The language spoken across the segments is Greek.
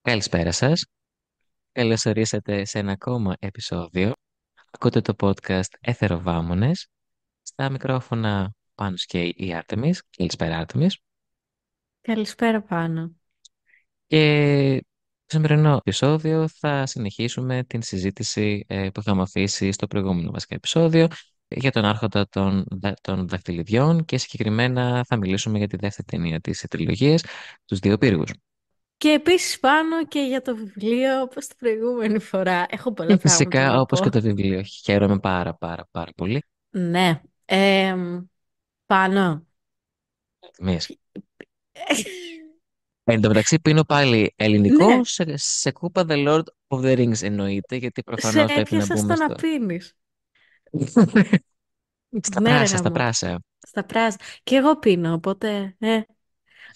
Καλησπέρα σας. Καλώς ορίσατε σε ένα ακόμα επεισόδιο. Ακούτε το podcast Εθεροβάμονες. Στα μικρόφωνα Πάνος και η Άρτεμις. Καλησπέρα Άρτεμις. Καλησπέρα πάνω. Και στο σημερινό επεισόδιο θα συνεχίσουμε την συζήτηση που είχαμε αφήσει στο προηγούμενο βασικά επεισόδιο για τον άρχοντα των δακτυλιδιών και συγκεκριμένα θα μιλήσουμε για τη δεύτερη ταινία της τριλογίας, τους δύο πύργους. Και επίσης πάνω και για το βιβλίο όπως την προηγούμενη φορά. Έχω πολλά Και πράγματα φυσικά να όπως και πω. το βιβλίο. Χαίρομαι πάρα πολύ. Ναι. Πάνω. Εμείς. Εν τω μεταξύ πίνω πάλι ελληνικό Ναι, σε κούπα The Lord of the Rings εννοείται, γιατί σε προφανώς πρέπει να έπιασα μπούμε στο να στο... πίνεις. Στα Ναι ρε πράσα, στα γαμώ. πράσα. Στα πράσινα. Και εγώ πίνω, οπότε...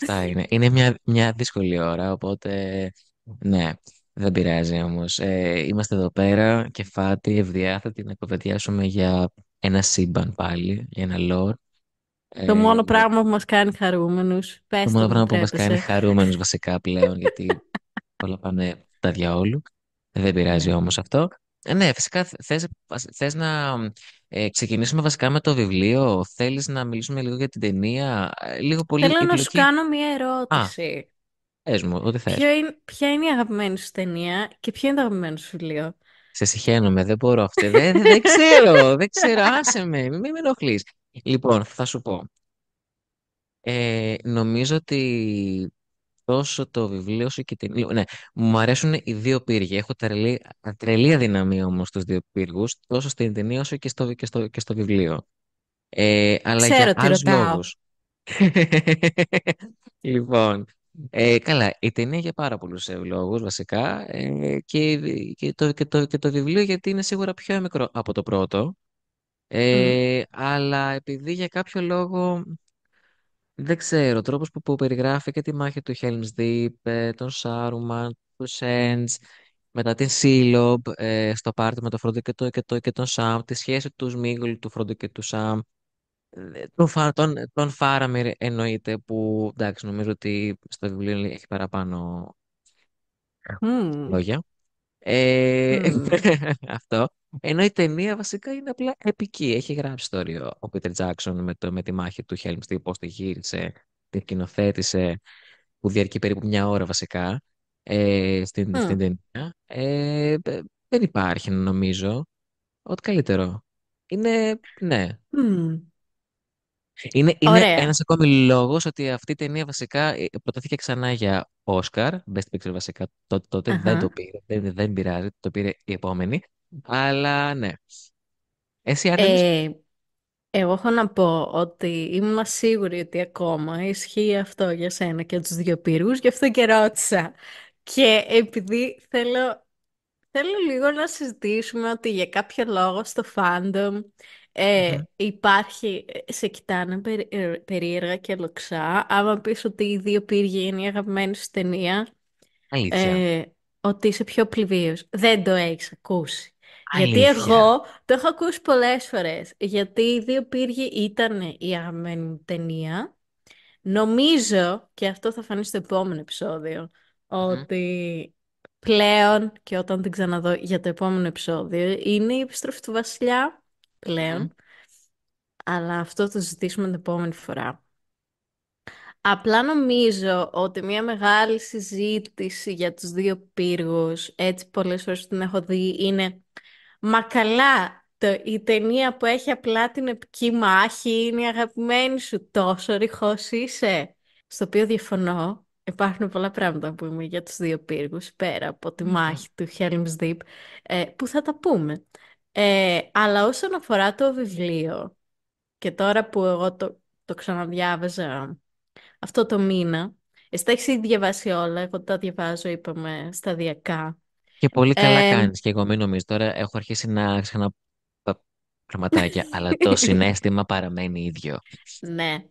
Αυτά είναι. Είναι μια δύσκολη ώρα, οπότε ναι, δεν πειράζει όμως. Είμαστε εδώ πέρα και φάτη, ευδιάθετοι να κουβεντιάσουμε για ένα σύμπαν πάλι, για ένα lore. Το Ε, μόνο πράγμα που μας κάνει χαρούμενους. το Πες το, μόνο μην πράγμα που μας κάνει τρέπεσαι. χαρούμενους βασικά πλέον, γιατί όλα πάνε τα διαόλου. Δεν πειράζει Ναι. όμως αυτό. Ναι, φυσικά θες να ξεκινήσουμε βασικά με το βιβλίο. Θέλεις να μιλήσουμε λίγο για την ταινία. Λίγο πολύ Θέλω η να σου πλοκή. κάνω μια Α, ερώτηση. πες μου, ό,τι θες. Ποια είναι η αγαπημένη σου ταινία και ποιο είναι το αγαπημένο σου βιβλίο? Σε συχαίνομαι, δεν μπορώ αυτό. Δεν ξέρω, δεν ξέρω. Άσε με, μην με ενοχλείς. Λοιπόν, θα σου πω. Νομίζω ότι τόσο το βιβλίο όσο και την... Ναι, μου αρέσουν οι δύο πύργοι. Έχω τρελή αδυναμία όμως στους δύο πύργους, τόσο στην ταινία όσο και στο βιβλίο. Αλλά για Ξέρω τι άλλους ρωτάω. λόγους. Λοιπόν, καλά, η ταινία για πάρα πολλούς λόγους βασικά και το βιβλίο γιατί είναι σίγουρα πιο μικρό από το πρώτο. Μμ. Αλλά επειδή για κάποιο λόγο δεν ξέρω, ο τρόπος που περιγράφει και τη μάχη του Helm's Deep, τον Σάρουμαν, του Σέντζ, μετά την Σίλομπ, στο πάρτι με τον Φρόντο και τον Σαμ, τη σχέση του Σμίγολ, του Φρόντο και του Σαμ, τον Φάραμιρ εννοείται που εντάξει νομίζω ότι στο βιβλίο έχει παραπάνω Μμ. λόγια. Ε, Μμ. αυτό. Ενώ η ταινία βασικά είναι απλά επική. Έχει γράψει ιστορία ο Πίτερ Τζάκσον με τη μάχη του Helm's Deep, πώς τη γύρισε, τη σκηνοθέτησε, που διαρκεί περίπου μια ώρα βασικά στην Μμ. ταινία. Δεν υπάρχει νομίζω. Ό,τι καλύτερο. Ναι. Μμ. Είναι Ωραία. ένας ακόμη λόγος ότι αυτή η ταινία βασικά προτάθηκε ξανά για Oscar, Best Picture βασικά τότε δεν το Αχα. πήρε, δεν πειράζει, το πήρε η επόμενη. Αλλά ναι. Εσύ Άρτεμις. Ε, Εγώ έχω να πω ότι ήμουν σίγουρη ότι ακόμα ισχύει αυτό για σένα και τους δύο πύργους, γι' αυτό και ρώτησα. Και επειδή θέλω λίγο να συζητήσουμε ότι για κάποιο λόγο στο fandom Μμμ. υπάρχει, σε κοιτάνε περίεργα και λοξά. Άμα πεις ότι οι δύο πύργοι είναι η αγαπημένη σου ταινία, Αλήθεια. ε, ότι είσαι πιο πληβίος. Δεν το έχεις ακούσει. Γιατί Αλήθεια. εγώ το έχω ακούσει πολλές φορές. Γιατί οι δύο πύργοι ήταν η αγαπημένη μου ταινία. Νομίζω, και αυτό θα φανεί στο επόμενο επεισόδιο, Μμμ. ότι πλέον, και όταν την ξαναδώ για το επόμενο επεισόδιο, είναι η επιστροφή του βασιλιά Μμμ. πλέον. Αλλά αυτό θα το ζητήσουμε την επόμενη φορά. Απλά νομίζω ότι μια μεγάλη συζήτηση για τους δύο πύργους, έτσι πολλές φορές που την έχω δει, είναι «Μα καλά, η ταινία που έχει απλά την επική μάχη είναι η αγαπημένη σου, τόσο ρηχός είσαι». Στο οποίο διαφωνώ. Υπάρχουν πολλά πράγματα που είμαι για τους δύο πύργους, πέρα από τη Μμμ. μάχη του Helm's Deep, που θα τα πούμε. Αλλά όσον αφορά το βιβλίο, και τώρα που εγώ το ξαναδιάβαζα αυτό το μήνα. Εσύ τα έχεις ήδη διαβάσει όλα, εγώ τα διαβάζω, είπαμε, σταδιακά. Και πολύ καλά Ε, κάνεις. Και εγώ μην νομίζω τώρα έχω αρχίσει να ξεχνάω πραγματάκια, αλλά το συναίσθημα παραμένει ίδιο. Ναι.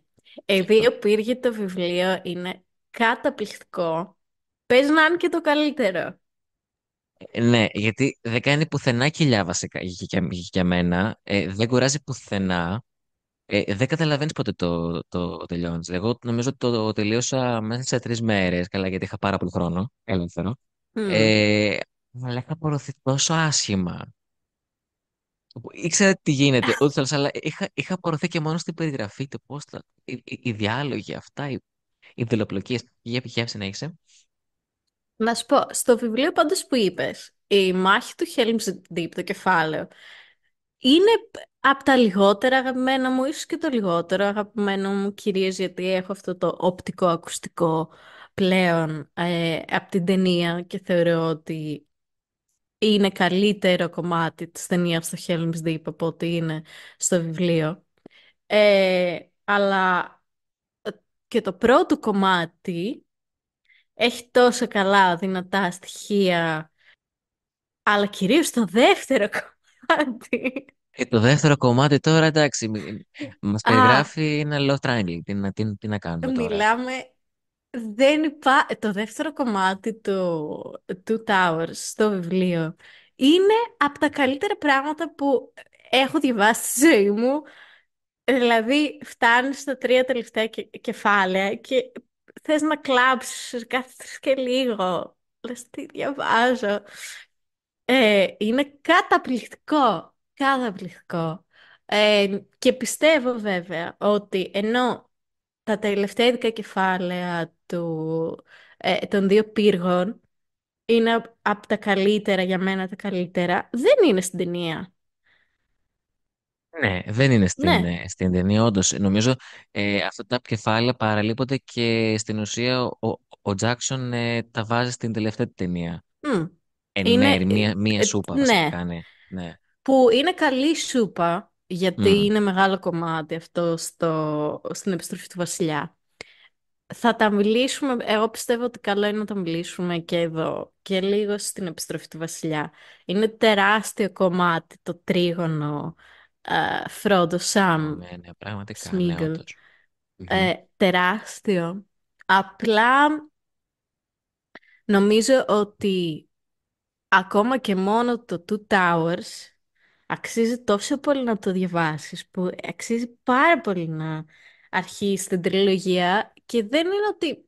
Επειδή ο Πύργη το βιβλίο είναι καταπληκτικό, πες να είναι και το καλύτερο. Ναι, γιατί δεν κάνει πουθενά κοιλιά βασικά για μένα. Δεν κουράζει πουθενά. Δεν καταλαβαίνεις πότε το τελειώνεις. Εγώ νομίζω ότι το τελείωσα μέσα σε 3 μέρες. Καλά, γιατί είχα πάρα πολύ χρόνο ελεύθερο. Μμ. Ε, αλλά είχα απορροφηθεί τόσο άσχημα. Ήξερα τι γίνεται, ούτως ή άλλως, αλλά είχα απορροφηθεί και μόνο στην περιγραφή του πώς οι διάλογοι αυτά, οι δελοπλοκίες. Για συνέχισε. Να σου πω, στο βιβλίο πάντως που είπες, η μάχη του Helm's Deep, το κεφάλαιο, είναι από τα λιγότερα αγαπημένα μου, ίσως και το λιγότερο αγαπημένο μου, κυρίως γιατί έχω αυτό το οπτικό ακουστικό πλέον από την ταινία και θεωρώ ότι είναι καλύτερο κομμάτι της ταινίας στο Helm's Deep από ότι είναι στο βιβλίο. Αλλά και το πρώτο κομμάτι έχει τόσο καλά δυνατά στοιχεία, αλλά κυρίως το δεύτερο κομμάτι. Το δεύτερο κομμάτι τώρα, εντάξει, μας Α, περιγράφει ένα love triangle. Τι να κάνουμε τώρα. μιλάμε, δεν το δεύτερο κομμάτι του Two Towers στο βιβλίο είναι από τα καλύτερα πράγματα που έχω διαβάσει στη ζωή μου. Δηλαδή, φτάνεις στα τρία τελευταία κεφάλαια και θες να κλάψεις κάθε και λίγο. Λες, τι διαβάζω. Είναι καταπληκτικό. Καταπληκτικό. Και πιστεύω βέβαια ότι ενώ τα τελευταία ειδικά κεφάλαια των δύο πύργων είναι από τα καλύτερα, για μένα τα καλύτερα, δεν είναι στην ταινία. Ναι, δεν είναι Ναι. στην ταινία, όντως. Νομίζω αυτά τα κεφάλαια παραλείπονται και στην ουσία ο Τζάκσον τα βάζει στην τελευταία του ταινία. Μμ. Εν Είναι, μέρη, μία σούπα ναι. βασικά, ναι. Ναι. Που είναι καλή σούπα, γιατί Μμ. είναι μεγάλο κομμάτι αυτό στην επιστροφή του Βασιλιά. Θα τα μιλήσουμε, εγώ πιστεύω ότι καλό είναι να τα μιλήσουμε και εδώ και λίγο στην επιστροφή του Βασιλιά. Είναι τεράστιο κομμάτι το τρίγωνο Φρόντο, Σαμ, Ναι, ναι, πραγματικά, ναι, Σμίγκλ. όντως. Μμμ. Τεράστιο. Απλά νομίζω ότι ακόμα και μόνο το Two Towers αξίζει τόσο πολύ να το διαβάσεις που αξίζει πάρα πολύ να αρχίσεις την τριλογία και δεν είναι ότι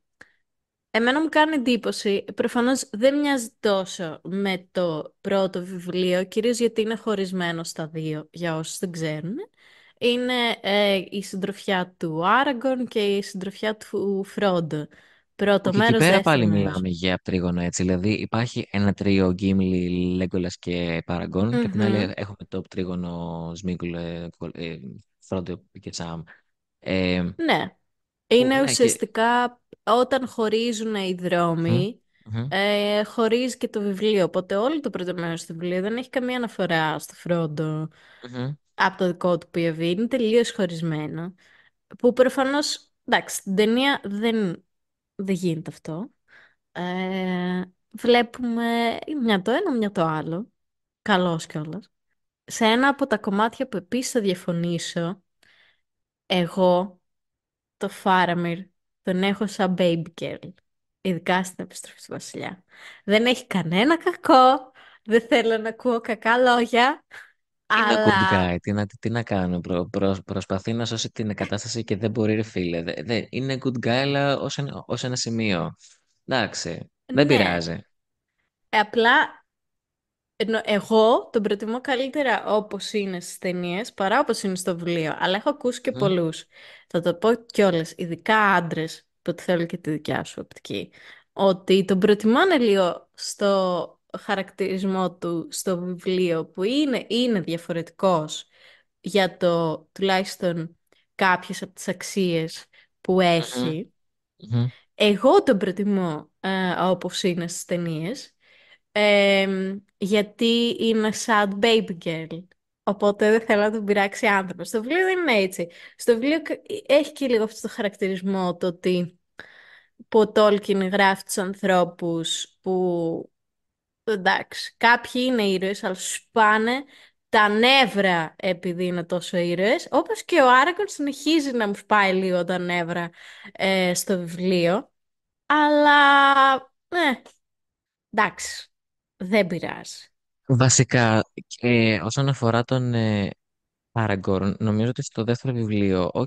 εμένα μου κάνει εντύπωση, προφανώς δεν μοιάζει τόσο με το πρώτο βιβλίο, κυρίως γιατί είναι χωρισμένο στα δύο, για όσους δεν ξέρουν. Είναι η συντροφιά του Άραγκον και η συντροφιά του Φρόντο. Πρώτο Όχι, εκεί μέρος, πέρα δεύτερο πάλι μέρος. μιλάμε για τρίγωνο έτσι. Δηλαδή υπάρχει ένα τρίο Γκίμλι, Λέγκολας και Παραγκόν και απ' την άλλη Μμμ. έχουμε το τρίγωνο Σμίγκλ, Φρόντο και Σαμ. Ε, Ναι. που, Είναι ναι, και... ουσιαστικά όταν χωρίζουν οι Μμμ, δρόμοι, μμμ, χωρίζει και το βιβλίο. Οπότε όλο το πρώτο μέρος του βιβλίου δεν έχει καμία αναφορά στο Φρόντο μμμ. από το δικό του POV. Είναι τελείως χωρισμένο. Που προφανώς, εντάξει, στην ταινία δεν γίνεται αυτό. Ε, βλέπουμε μια το ένα, μια το άλλο. Καλώς κιόλας. Σε ένα από τα κομμάτια που επίσης θα διαφωνήσω, εγώ το Φάραμιρ τον έχω σαν baby girl. Ειδικά στην επιστροφή του Βασιλιά. Δεν έχει κανένα κακό. Δεν θέλω να ακούω κακά λόγια. Είναι good Αλλά guy, τι να κάνω, προσπαθεί να σώσει την κατάσταση και δεν μπορεί ρε φίλε. Είναι good guy αλλά ως ένα σημείο. Εντάξει, δεν ναι. πειράζει. Απλά εγώ τον προτιμώ καλύτερα όπως είναι στις ταινίες παρά όπως είναι στο βιβλίο. Αλλά έχω ακούσει και Μμμ, πολλούς. Θα το πω κιόλας, ειδικά άντρες, που θέλω και τη δικιά σου οπτική, ότι τον προτιμάνε λίγο στο χαρακτηρισμό του στο βιβλίο που είναι διαφορετικός για το τουλάχιστον κάποιες από τις αξίες που μμμ, έχει. μμμ. Εγώ τον προτιμώ όπως είναι στις ταινίες. Γιατί είναι sad baby girl. Οπότε δεν θέλω να τον πειράξει άνθρωπο. Στο βιβλίο δεν είναι έτσι. Στο βιβλίο έχει και λίγο αυτό το χαρακτηρισμό το ότι που ο Τόλκιν γράφει τους ανθρώπους που εντάξει, κάποιοι είναι ήρωες, αλλά σου σπάνε τα νεύρα επειδή είναι τόσο ήρωες. Όπως και ο Άραγκον συνεχίζει να μου σπάει λίγο τα νεύρα στο βιβλίο. Αλλά, εντάξει, δεν πειράζει. Βασικά, όσον αφορά Άραγκορν, νομίζω ότι στο δεύτερο βιβλίο, το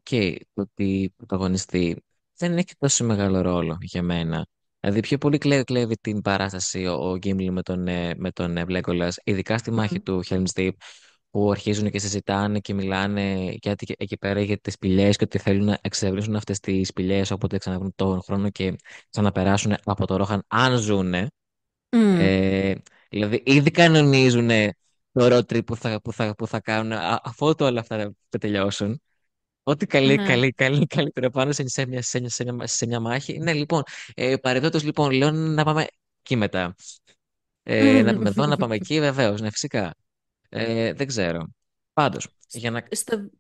ότι πρωταγωνιστεί δεν έχει τόσο μεγάλο ρόλο για μένα. Δηλαδή, πιο πολύ κλέβει την παράσταση ο Γκίμλι με τον Legolas, ειδικά στη μάχη Μμ. του Helm's Deep, που αρχίζουν και συζητάνε και μιλάνε εκεί πέρα για τις σπηλιές και ότι θέλουν να εξευρύνουν αυτές τις σπηλιές, όποτε ξαναβρουν τον χρόνο και ξαναπεράσουν από το Ρόχαν, αν ζουνε. Μμ. Ε, δηλαδή, ήδη κανονίζουν το road trip που θα κάνουν αφού όλα αυτά θα τελειώσουν. Ό,τι Ναι. καλύτερο πάνω σε μια μάχη. Ναι, λοιπόν, παρεδότως λοιπόν, λέω να πάμε εκεί μετά. Να πάμε εδώ, να πάμε εκεί, βεβαίως, ναι, φυσικά. Δεν ξέρω. Πάντως,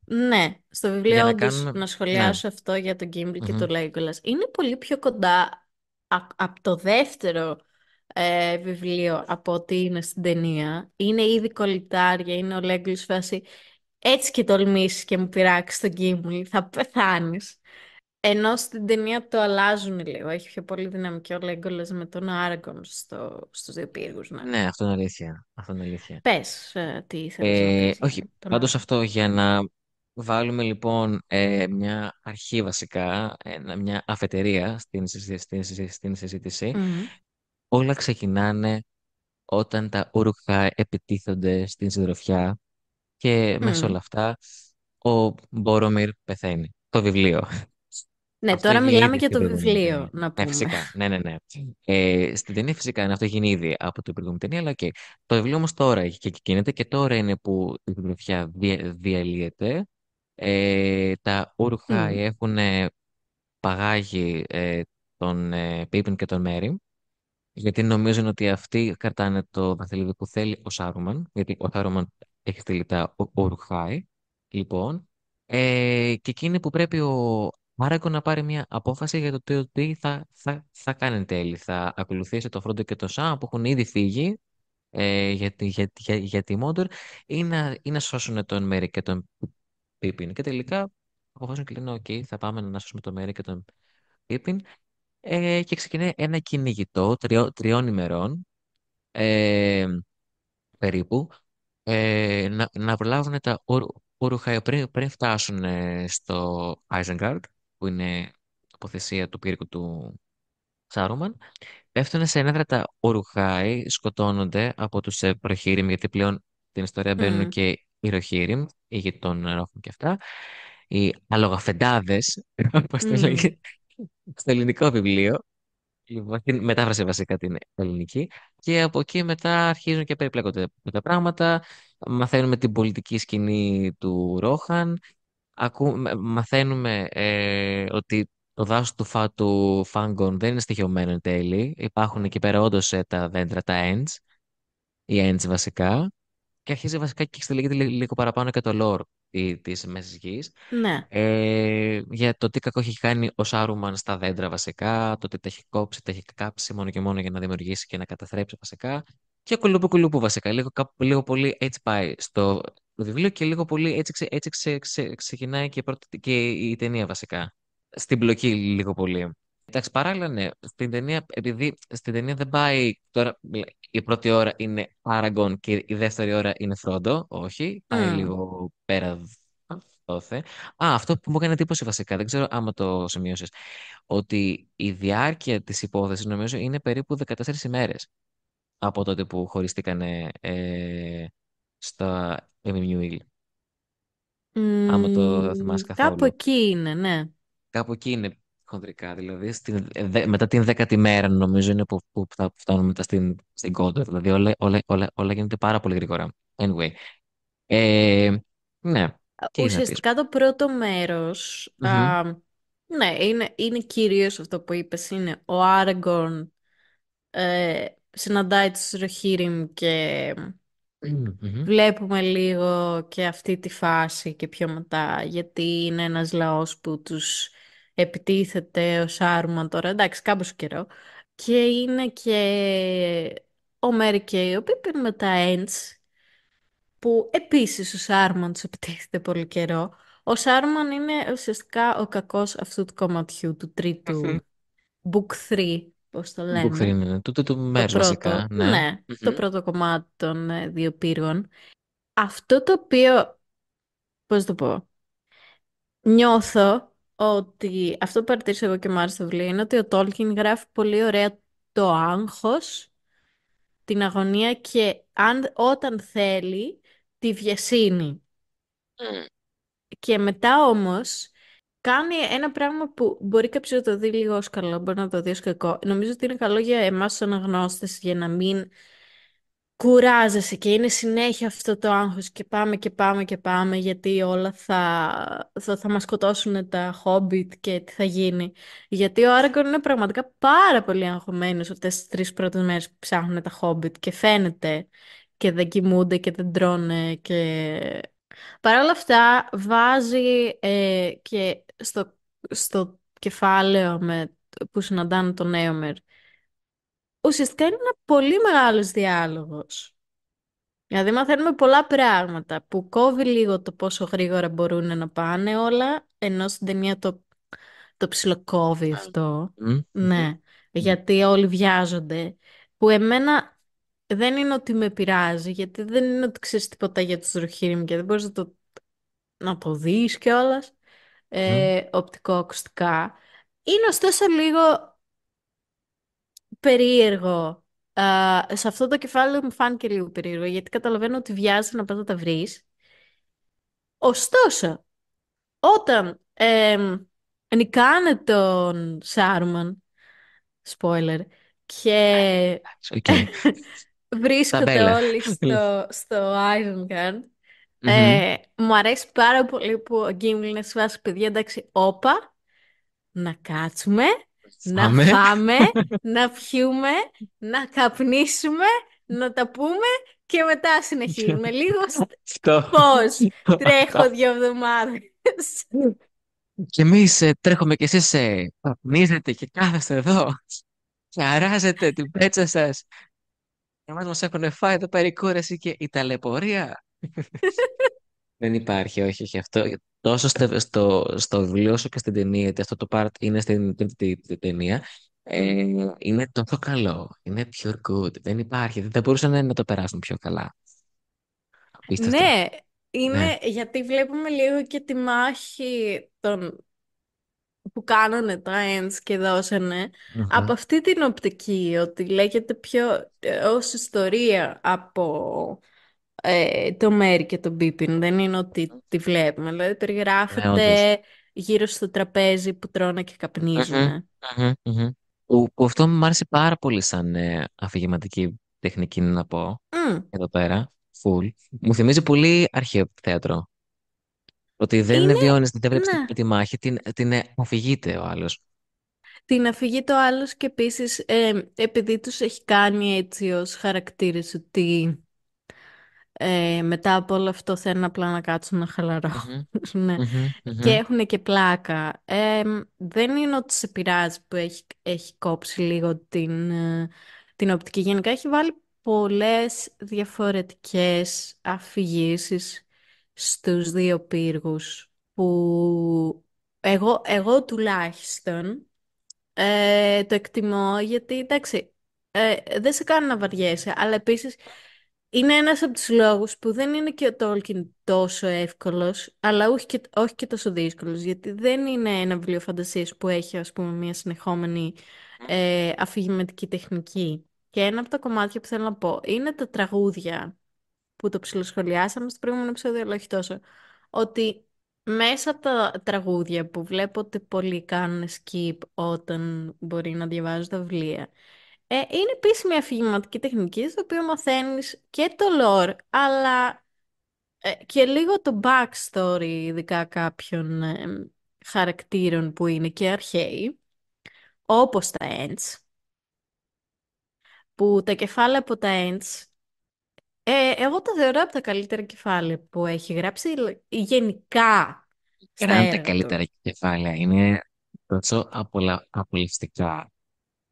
Ναι, στο για βιβλίο να όντως κάνουμε. να Ναι. σχολιάσω αυτό για τον Gimli και Μμμ. το Legolas. Είναι πολύ πιο κοντά από το δεύτερο βιβλίο από ότι είναι στην ταινία. Είναι ήδη κολλητάρια, είναι ο Legolas φάση έτσι και τολμήσεις και μου πειράξει τον Gimli, θα πεθάνεις. Ενώ στην ταινία το αλλάζουν λίγο. Έχει πιο πολύ δυναμική ο Legolas με τον Aragorn στους δύο πύργους, ναι. Ναι, αυτό είναι αλήθεια. Αυτό είναι αλήθεια. Πες, τι ήθελες να πεις για Όχι, τον πάντως Aragorn. αυτό για να βάλουμε λοιπόν μια αρχή βασικά, μια αφετηρία στην συζήτηση. Μμμ. Όλα ξεκινάνε όταν τα ούρουχα επιτίθονται στην συντροφιά και μέσα σε Μμ. όλα αυτά ο Μπόρομιρ πεθαίνει. Το βιβλίο. Ναι, Αυτό τώρα έγινε μιλάμε ήδη για στην το προηγούμενη βιβλίο, ταινία. να Ναι, πούμε. φυσικά. Ναι, ναι, ναι. Στην ταινία φυσικά αυτό γίνει ήδη από την προηγούμενη ταινία, αλλά οκ. Το βιβλίο όμως τώρα έχει και γίνεται και τώρα είναι που η συντροφιά διαλύεται. Τα ούρουχα Μμ. έχουν παγάγει τον Πίπιν και τον Μέρι, γιατί νομίζουν ότι αυτοί κρατάνε το δαχτυλίδι που θέλει ο Σάρουμαν, γιατί ο Σάρουμαν έχει στείλει τα Ουρουχάι. Λοιπόν, και εκείνη που πρέπει ο Άραγκο να πάρει μια απόφαση για το τι θα κάνει εν τέλει. Θα ακολουθήσει το Φρόντο και το Σάμ που έχουν ήδη φύγει για τη Μόντορ, ή να σώσουν τον Μέρι και τον Πίπιν. Και τελικά αποφάσισαν και λένε: «Οκ, θα πάμε να σώσουμε τον Μέρι και τον Πίπιν». Και ξεκινάει ένα κυνηγητό τριών ημερών ε, περίπου, να προλάβουν τα Ούρουχα πριν φτάσουν στο Άιζενγκαρντ, που είναι τοποθεσία του πύργου του Σάρουμαν. Πέφτουν σε ένεδρα τα Ούρουχάι, σκοτώνονται από τους Προχείριμ, γιατί πλέον στην ιστορία μπαίνουν Μμ. και οι Ροχείριμ, οι γειτόν Ρόχων και αυτά. Οι αλογαφεντάδες, όπως το Μμ. λέγεται στο ελληνικό βιβλίο. Λοιπόν, την μετάφρασε βασικά την ελληνική. Και από εκεί μετά αρχίζουν και περιπλέκονται τα πράγματα. Μαθαίνουμε την πολιτική σκηνή του Ρόχαν. Μαθαίνουμε ότι το δάσος του Φάτου Φάγκον δεν είναι στοιχειωμένο εν τέλει. Υπάρχουν εκεί πέρα όντως τα δέντρα, τα Ents, οι Ents βασικά. Και αρχίζει βασικά και εξελίγεται λίγο παραπάνω και το lore της Μέσης Γης. Ναι. Για το τι κακό έχει κάνει ο Σάρουμαν στα δέντρα βασικά, το ότι τα έχει κόψει, τα έχει κάψει μόνο και μόνο για να δημιουργήσει και να καταστρέψει βασικά. Και κουλουπού κουλουπού βασικά. Λίγο πολύ έτσι πάει στο βιβλίο και λίγο πολύ έτσι, ξεκινάει και η ταινία βασικά. Στην πλοκή λίγο πολύ. Εντάξει, παράλληλα, ναι. Στην ταινία, επειδή στην ταινία δεν πάει τώρα, η πρώτη ώρα είναι Aragorn και η δεύτερη ώρα είναι Frodo. Όχι, πάει Μμ. λίγο πέρα δόθε. Αυτό που μου έκανε εντύπωση βασικά, δεν ξέρω άμα το σημείωσες, ότι η διάρκεια της υπόθεσης νομίζω είναι περίπου 14 ημέρες από τότε που χωριστήκανε στα MMUE. Άμα το θυμάσαι Κάπου καθόλου. εκεί είναι, ναι. Κάπου εκεί είναι χοντρικά. Δηλαδή, μετά την 10η μέρα, νομίζω, είναι που θα φτάνουμε μετά στην Κόντορ. Δηλαδή, όλα γίνονται πάρα πολύ γρήγορα. Anyway. Ε, ναι, τι ήθελα να πεις. Ουσιαστικά το πρώτο μέρος, Μμμ, ναι, είναι κυρίως αυτό που είπες, είναι ο Άραγκορν συναντάει τους Ροχίριμ και μμμ, βλέπουμε λίγο και αυτή τη φάση και πιο μετά, γιατί είναι ένας λαός που τους επιτίθεται ο Σάρουμαν τώρα, εντάξει, κάμποσο καιρό. Και είναι και ο Μέρι και ο Πίπιν με τα Ents, που επίσης ο Σάρουμαν τους επιτίθεται πολύ καιρό. Ο Σάρουμαν είναι ουσιαστικά ο κακός αυτού του κομματιού, του μμμ. τρίτου book 3, πώς το Book 3 λέμε. είναι του Το μέρους βασικά, πρώτο, ναι. ναι, το Μμμ, πρώτο κομμάτι των δύο πύργων. Αυτό το οποίο πώς το πω. Νιώθω ότι αυτό που παρατήρησα εγώ και μου άρεσε το βιβλίο είναι ότι ο Τόλκιν γράφει πολύ ωραία το άγχος, την αγωνία και όταν θέλει τη βιασύνη. Μμ. Και μετά όμως κάνει ένα πράγμα που μπορεί κάποιος να το δει λίγο ως καλό, μπορεί να το δει ως κακό. Νομίζω ότι είναι καλό για εμάς τους αναγνώστες για να μην κουράζεσαι και είναι συνέχεια αυτό το άγχος και πάμε και πάμε και πάμε γιατί όλα θα μας σκοτώσουν τα Hobbit και τι θα γίνει. Γιατί ο Άραγκον είναι πραγματικά πάρα πολύ αγχωμένος αυτές τις 3 πρώτες μέρες που ψάχνουν τα Hobbit και φαίνεται και δεν κοιμούνται και δεν τρώνε και... Παρ' όλα αυτά βάζει και στο κεφάλαιο που συναντάνε τον Έομερ. Ουσιαστικά είναι ένα πολύ μεγάλος διάλογος. Δηλαδή μαθαίνουμε πολλά πράγματα που κόβει λίγο το πόσο γρήγορα μπορούν να πάνε όλα, ενώ στην ταινία το ψιλοκόβει αυτό. Μμ. Μμ. Ναι, γιατί όλοι βιάζονται. Που εμένα δεν είναι ότι με πειράζει, γιατί δεν είναι ότι ξέρεις τίποτα για τους Rohirrim και δεν μπορείς να το δεις κιόλας Μμ. οπτικοακουστικά. Είναι ωστόσο λίγο περίεργο. Σε αυτό το κεφάλαιο μου φάνηκε λίγο περίεργο, γιατί καταλαβαίνω ότι βιάζεται να πας να τα βρεις. Ωστόσο, όταν νικάνε τον Σάρουμαν, spoiler, και Οκ. βρίσκονται Ταμπέλα. όλοι στο Isengard, Μμμ. μου αρέσει πάρα πολύ που ο Γκίμλι είναι σε βάση παιδιά, εντάξει, όπα, να κάτσουμε, να Πάμε. φάμε, να πιούμε, να καπνίσουμε, να τα πούμε και μετά συνεχίζουμε. Λίγο Αυτό. πώς τρέχω 2 εβδομάδες. Και εμείς τρέχουμε και εσείς καπνίζετε και κάθεστε εδώ και αράζετε την πέτσα σας. Εμάς μας έχουν φάει εδώ πέρα η κούραση και η ταλαιπωρία. Δεν υπάρχει, όχι, όχι αυτό. Τόσο στο βιβλίο όσο και στην ταινία, γιατί αυτό το part είναι στην ταινία, είναι τόσο καλό. Είναι pure good. Δεν υπάρχει. Δεν μπορούσαν να το περάσουν πιο καλά. Απίστευτο. Ναι, Ναι. είναι γιατί βλέπουμε λίγο και τη μάχη που κάνανε τα Ents και δώσανε από Μμμ. αυτή την οπτική, ότι λέγεται πιο ως ιστορία από το Μέρι και τον Πίπιν. Δεν είναι ότι τη βλέπουμε. Δηλαδή Ναι, όντως. περιγράφεται γύρω στο τραπέζι που τρώνε και Μμμ. καπνίζουν. Μμμ. Μμμ. Που αυτό μου άρεσε πάρα πολύ σαν αφηγηματική τεχνική να πω εδώ πέρα. Full. Μου θυμίζει πολύ αρχαίο θέατρο. Ότι δεν Είναι, βιώνεις, δεν βλέπεις ναι, τη μάχη, την αφηγείται ο άλλος. την αφηγεί το άλλος και επίσης επειδή τους έχει κάνει έτσι ως χαρακτήρες ότι μετά από όλο αυτό θέλουν απλά να κάτσουν να χαλαρώσουν. Μμμ. Ναι. Μμμ. Και Μμμ. έχουν και πλάκα. Δεν είναι ότι σε πειράζει που έχει κόψει λίγο την οπτική. Γενικά έχει βάλει πολλές διαφορετικές αφηγήσεις στους 2 πύργους που εγώ τουλάχιστον το εκτιμώ γιατί εντάξει δεν σε κάνει να βαριέσαι αλλά επίσης είναι ένας από τους λόγους που δεν είναι και ο Tolkien τόσο εύκολος, αλλά όχι και τόσο δύσκολος, γιατί δεν είναι ένα βιβλίο φαντασίας που έχει, ας πούμε, μια συνεχόμενη αφηγηματική τεχνική. Και ένα από τα κομμάτια που θέλω να πω είναι τα τραγούδια που το ψιλοσχολιάσαμε στο προηγούμενο επεισόδιο, αλλά όχι τόσο. Ότι μέσα από τα τραγούδια που βλέπω ότι πολλοί κάνουν skip όταν μπορεί να διαβάζουν τα βιβλία, είναι επίσης μια αφηγηματική τεχνική, στο οποίο μαθαίνεις και το lore, αλλά και λίγο το backstory, ειδικά κάποιων χαρακτήρων που είναι και αρχαίοι, όπως τα Ents, που τα κεφάλαια από τα Ents, εγώ τα θεωρώ από τα καλύτερα κεφάλαια που έχει γράψει γενικά στα Είναι τα έργα καλύτερα του. κεφάλαια. Είναι τόσο απολαυστικά.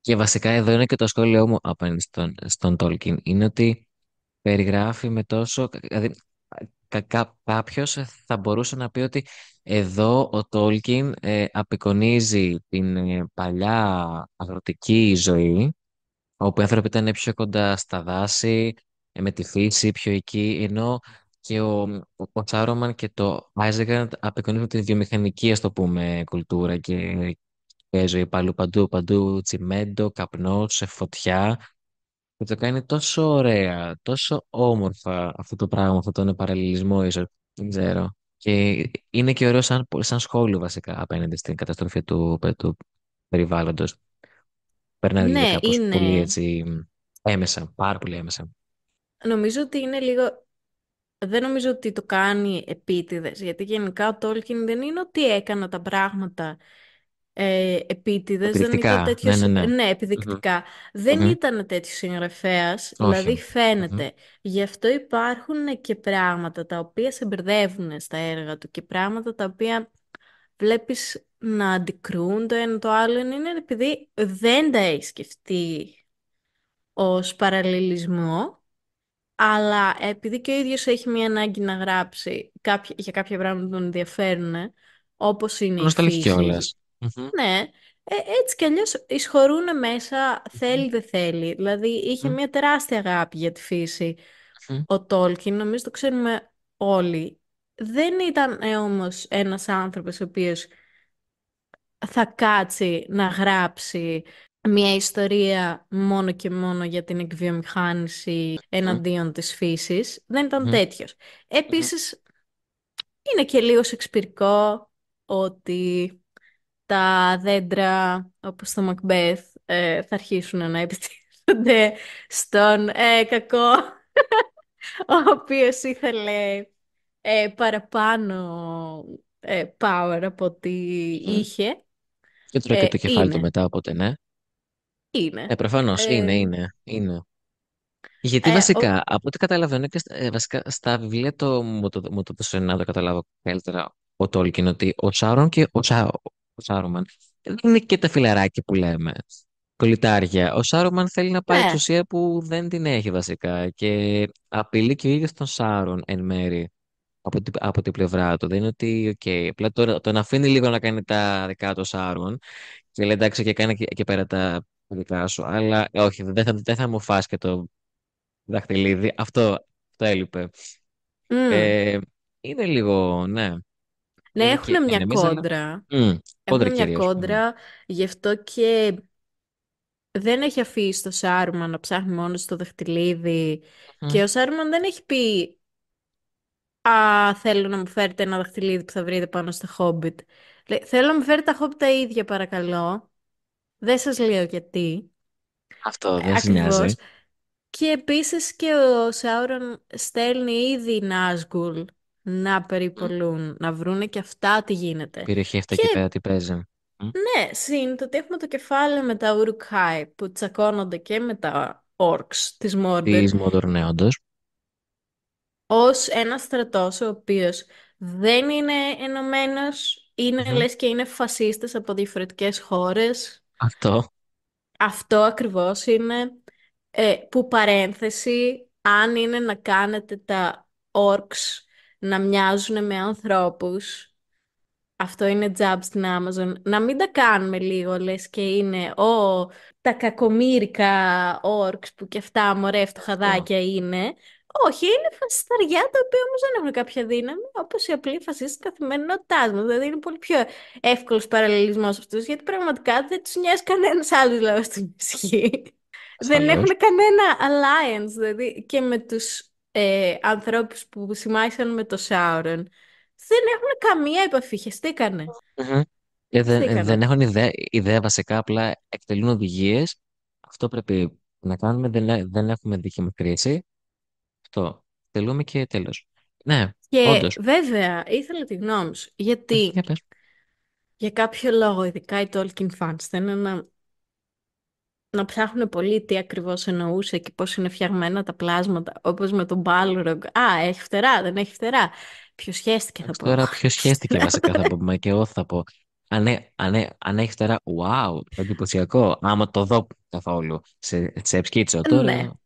Και βασικά εδώ είναι και το σχόλιο μου απέναντι στον Tolkien. Είναι ότι περιγράφει με τόσο... Δηλαδή, κάποιος θα μπορούσε να πει ότι εδώ ο Tolkien απεικονίζει την παλιά αγροτική ζωή, όπου οι άνθρωποι ήταν πιο κοντά στα δάση, με τη φύση, πιο εκεί, ενώ και ο Σάρομαν και το Άιζεκαρντ απεικονίζουν τη βιομηχανική, ας το πούμε, κουλτούρα και ζωή παντού, παντού, παντού, τσιμέντο, καπνό, σε φωτιά. Και το κάνει τόσο ωραία, τόσο όμορφα αυτό το πράγμα, αυτόν τον παραλληλισμό ίσως, δεν ξέρω. Και είναι και ωραίο σαν σχόλιο βασικά απέναντι στην καταστροφή του περιβάλλοντος. Περνάει δηλαδή Ναι, κάπως πολύ είναι. έτσι έμεσα, πάρα πολύ έμεσα. Νομίζω ότι είναι λίγο. Δεν νομίζω ότι το κάνει επίτηδες, γιατί γενικά ο Τόλκιν δεν είναι ότι έκανα τα πράγματα επίτηδες, δεν ήταν Επιδεικτικά, ναι, τέτοιος, ναι, ναι. ναι, Μμμ, επιδεικτικά. Δεν μμμ. ήταν τέτοιος συγγραφέας, δηλαδή Όχι. Μμμ, φαίνεται. Γι' αυτό υπάρχουν και πράγματα τα οποία σε μπερδεύουν στα έργα του και πράγματα τα οποία βλέπεις να αντικρούν το ένα το άλλο, είναι επειδή δεν τα έχει σκεφτεί ως παραλληλισμό. Αλλά επειδή και ο ίδιος έχει μια ανάγκη να γράψει για κάποια πράγματα που τον ενδιαφέρουν, όπως είναι η νοσταλγεί φύση, κιόλας. Μμμ, ναι, έτσι κι αλλιώς εισχωρούν μέσα, θέλει δεν θέλει. Δηλαδή είχε μμμ, μια τεράστια αγάπη για τη φύση μμμ. ο Τόλκιν, νομίζω το ξέρουμε όλοι. Δεν ήταν όμως ένας άνθρωπος ο οποίος θα κάτσει να γράψει μια ιστορία μόνο και μόνο για την εκβιομηχάνηση Μμμ, εναντίον της φύσης. Δεν ήταν μμμ, τέτοιος. μμμ. Επίσης, είναι και λίγο σεξπυρικό ότι τα δέντρα, όπως το Macbeth, θα αρχίσουν να επιτίθενται στον κακό, ο οποίος ήθελε παραπάνω power από ό,τι Μμμ. είχε. Και τρώει και το κεφάλι του Είναι. μετά, οπότε ναι. Είναι. Προφανώς, είναι, Ε, είναι. Γιατί ε, βασικά, ο- από ό,τι καταλαβαίνω και βασικά στα βιβλία μου το έδωσε να το καταλάβω καλύτερα ο Τόλκιν, ότι ο Σάρον και ο Σάρουμαν δεν είναι και τα φιλαράκια που λέμε. Κολυτάρια. Ο Σάρουμαν θέλει να πάρει ναι. εξουσία που δεν την έχει βασικά και απειλεί και ο ίδιος τον Σάρον εν μέρη από την πλευρά του. Δεν είναι ότι, οκ, απλά τώρα τον αφήνει λίγο να κάνει τα δικά του ο Σάρον και λέει εντάξει και κάνει και πέρα τα δικά σου, αλλά όχι, δεν θα μου φας και το δαχτυλίδι. Αυτό έλειπε. Μμ. Ε, είναι λίγο, ναι. Ναι, Είναι και έχουν μια enemies, αλλά. κόντρα. Κόντρα Έχουν μια κυρίως. κόντρα, γι' αυτό και δεν έχει αφήσει το Σάρουμαν να ψάχνει μόνο στο δαχτυλίδι. Και Μμμ. ο Σάρουμαν δεν έχει πει «Α, θέλω να μου φέρετε ένα δαχτυλίδι που θα βρείτε πάνω στο Χόμπιτ». Λέει «Θέλω να μου φέρετε τα Χόμπιτ τα ίδια, παρακαλώ. Δεν σας λέω γιατί». Αυτό δεν σε νοιάζει. Ακριβώς. Και επίσης και ο Σάουρον στέλνει ήδη Νάζγκουλ να Μμ. περιπολούν, να βρούνε και αυτά τι Την γίνεται. περιοχή αυτή Και εκεί πέρα τι παίζει. Μμ. ναι, συν το ότι έχουμε το κεφάλαιο με τα Ουρουκάι που τσακώνονται και με τα Orcs της Μόρντερ Της Μόντορ, ναι, όντως. ως ένα στρατός ο οποίος δεν είναι ενωμένος, είναι Μμμ. λες και είναι φασίστες από διαφορετικές χώρες. Αυτό. Αυτό ακριβώς είναι που παρένθεση, αν είναι να κάνετε τα orcs να μοιάζουν με ανθρώπους, αυτό είναι job στην Amazon, να μην τα κάνουμε λίγο, λες και είναι τα κακομίρικα orcs που και αυτά μωρέ Αυτό. φτωχαδάκια είναι. Όχι, είναι φασισταριά τα οποία όμως δεν έχουν κάποια δύναμη, όπως οι απλοί φασίστες της καθημερινότητάς μας. Δηλαδή είναι πολύ πιο εύκολος παραλληλισμός αυτούς, γιατί πραγματικά δεν τους νοιάζει κανένας άλλος λαός στην ισχύ. Δεν έχουν Ασφαλώς. κανένα alliance, δηλαδή και με τους ανθρώπους που συμμάχισαν με το Sauron. Δεν έχουν καμία επαφή, χεστήκανε. Μμμ. Και δεν Χεστήκανε. έχουν ιδέα βασικά, απλά εκτελούν οδηγίες. Αυτό πρέπει να κάνουμε. Δεν έχουμε δική μας κρίση. Αυτό. Τελούμε και τέλος. Ναι, Και όντως. βέβαια, ήθελα τη γνώμη σου, γιατί Για πες. για κάποιο λόγο, ειδικά οι Tolkien fans, θέλουν να ψάχνουν πολύ τι ακριβώς εννοούσε και πώς είναι φτιαγμένα τα πλάσματα, όπως με τον Balrog. Α, έχει φτερά, δεν έχει φτερά. Ποιος σχέστηκε, θα Εντάξει, πω εγώ. τώρα ποιο σχέστηκε βασικά θα πούμε και εγώ θα πω. Αν έχει τώρα, wow, εντυπωσιακό. Άμα το δω καθόλου σε ευσκίτσο Ναι. τώρα.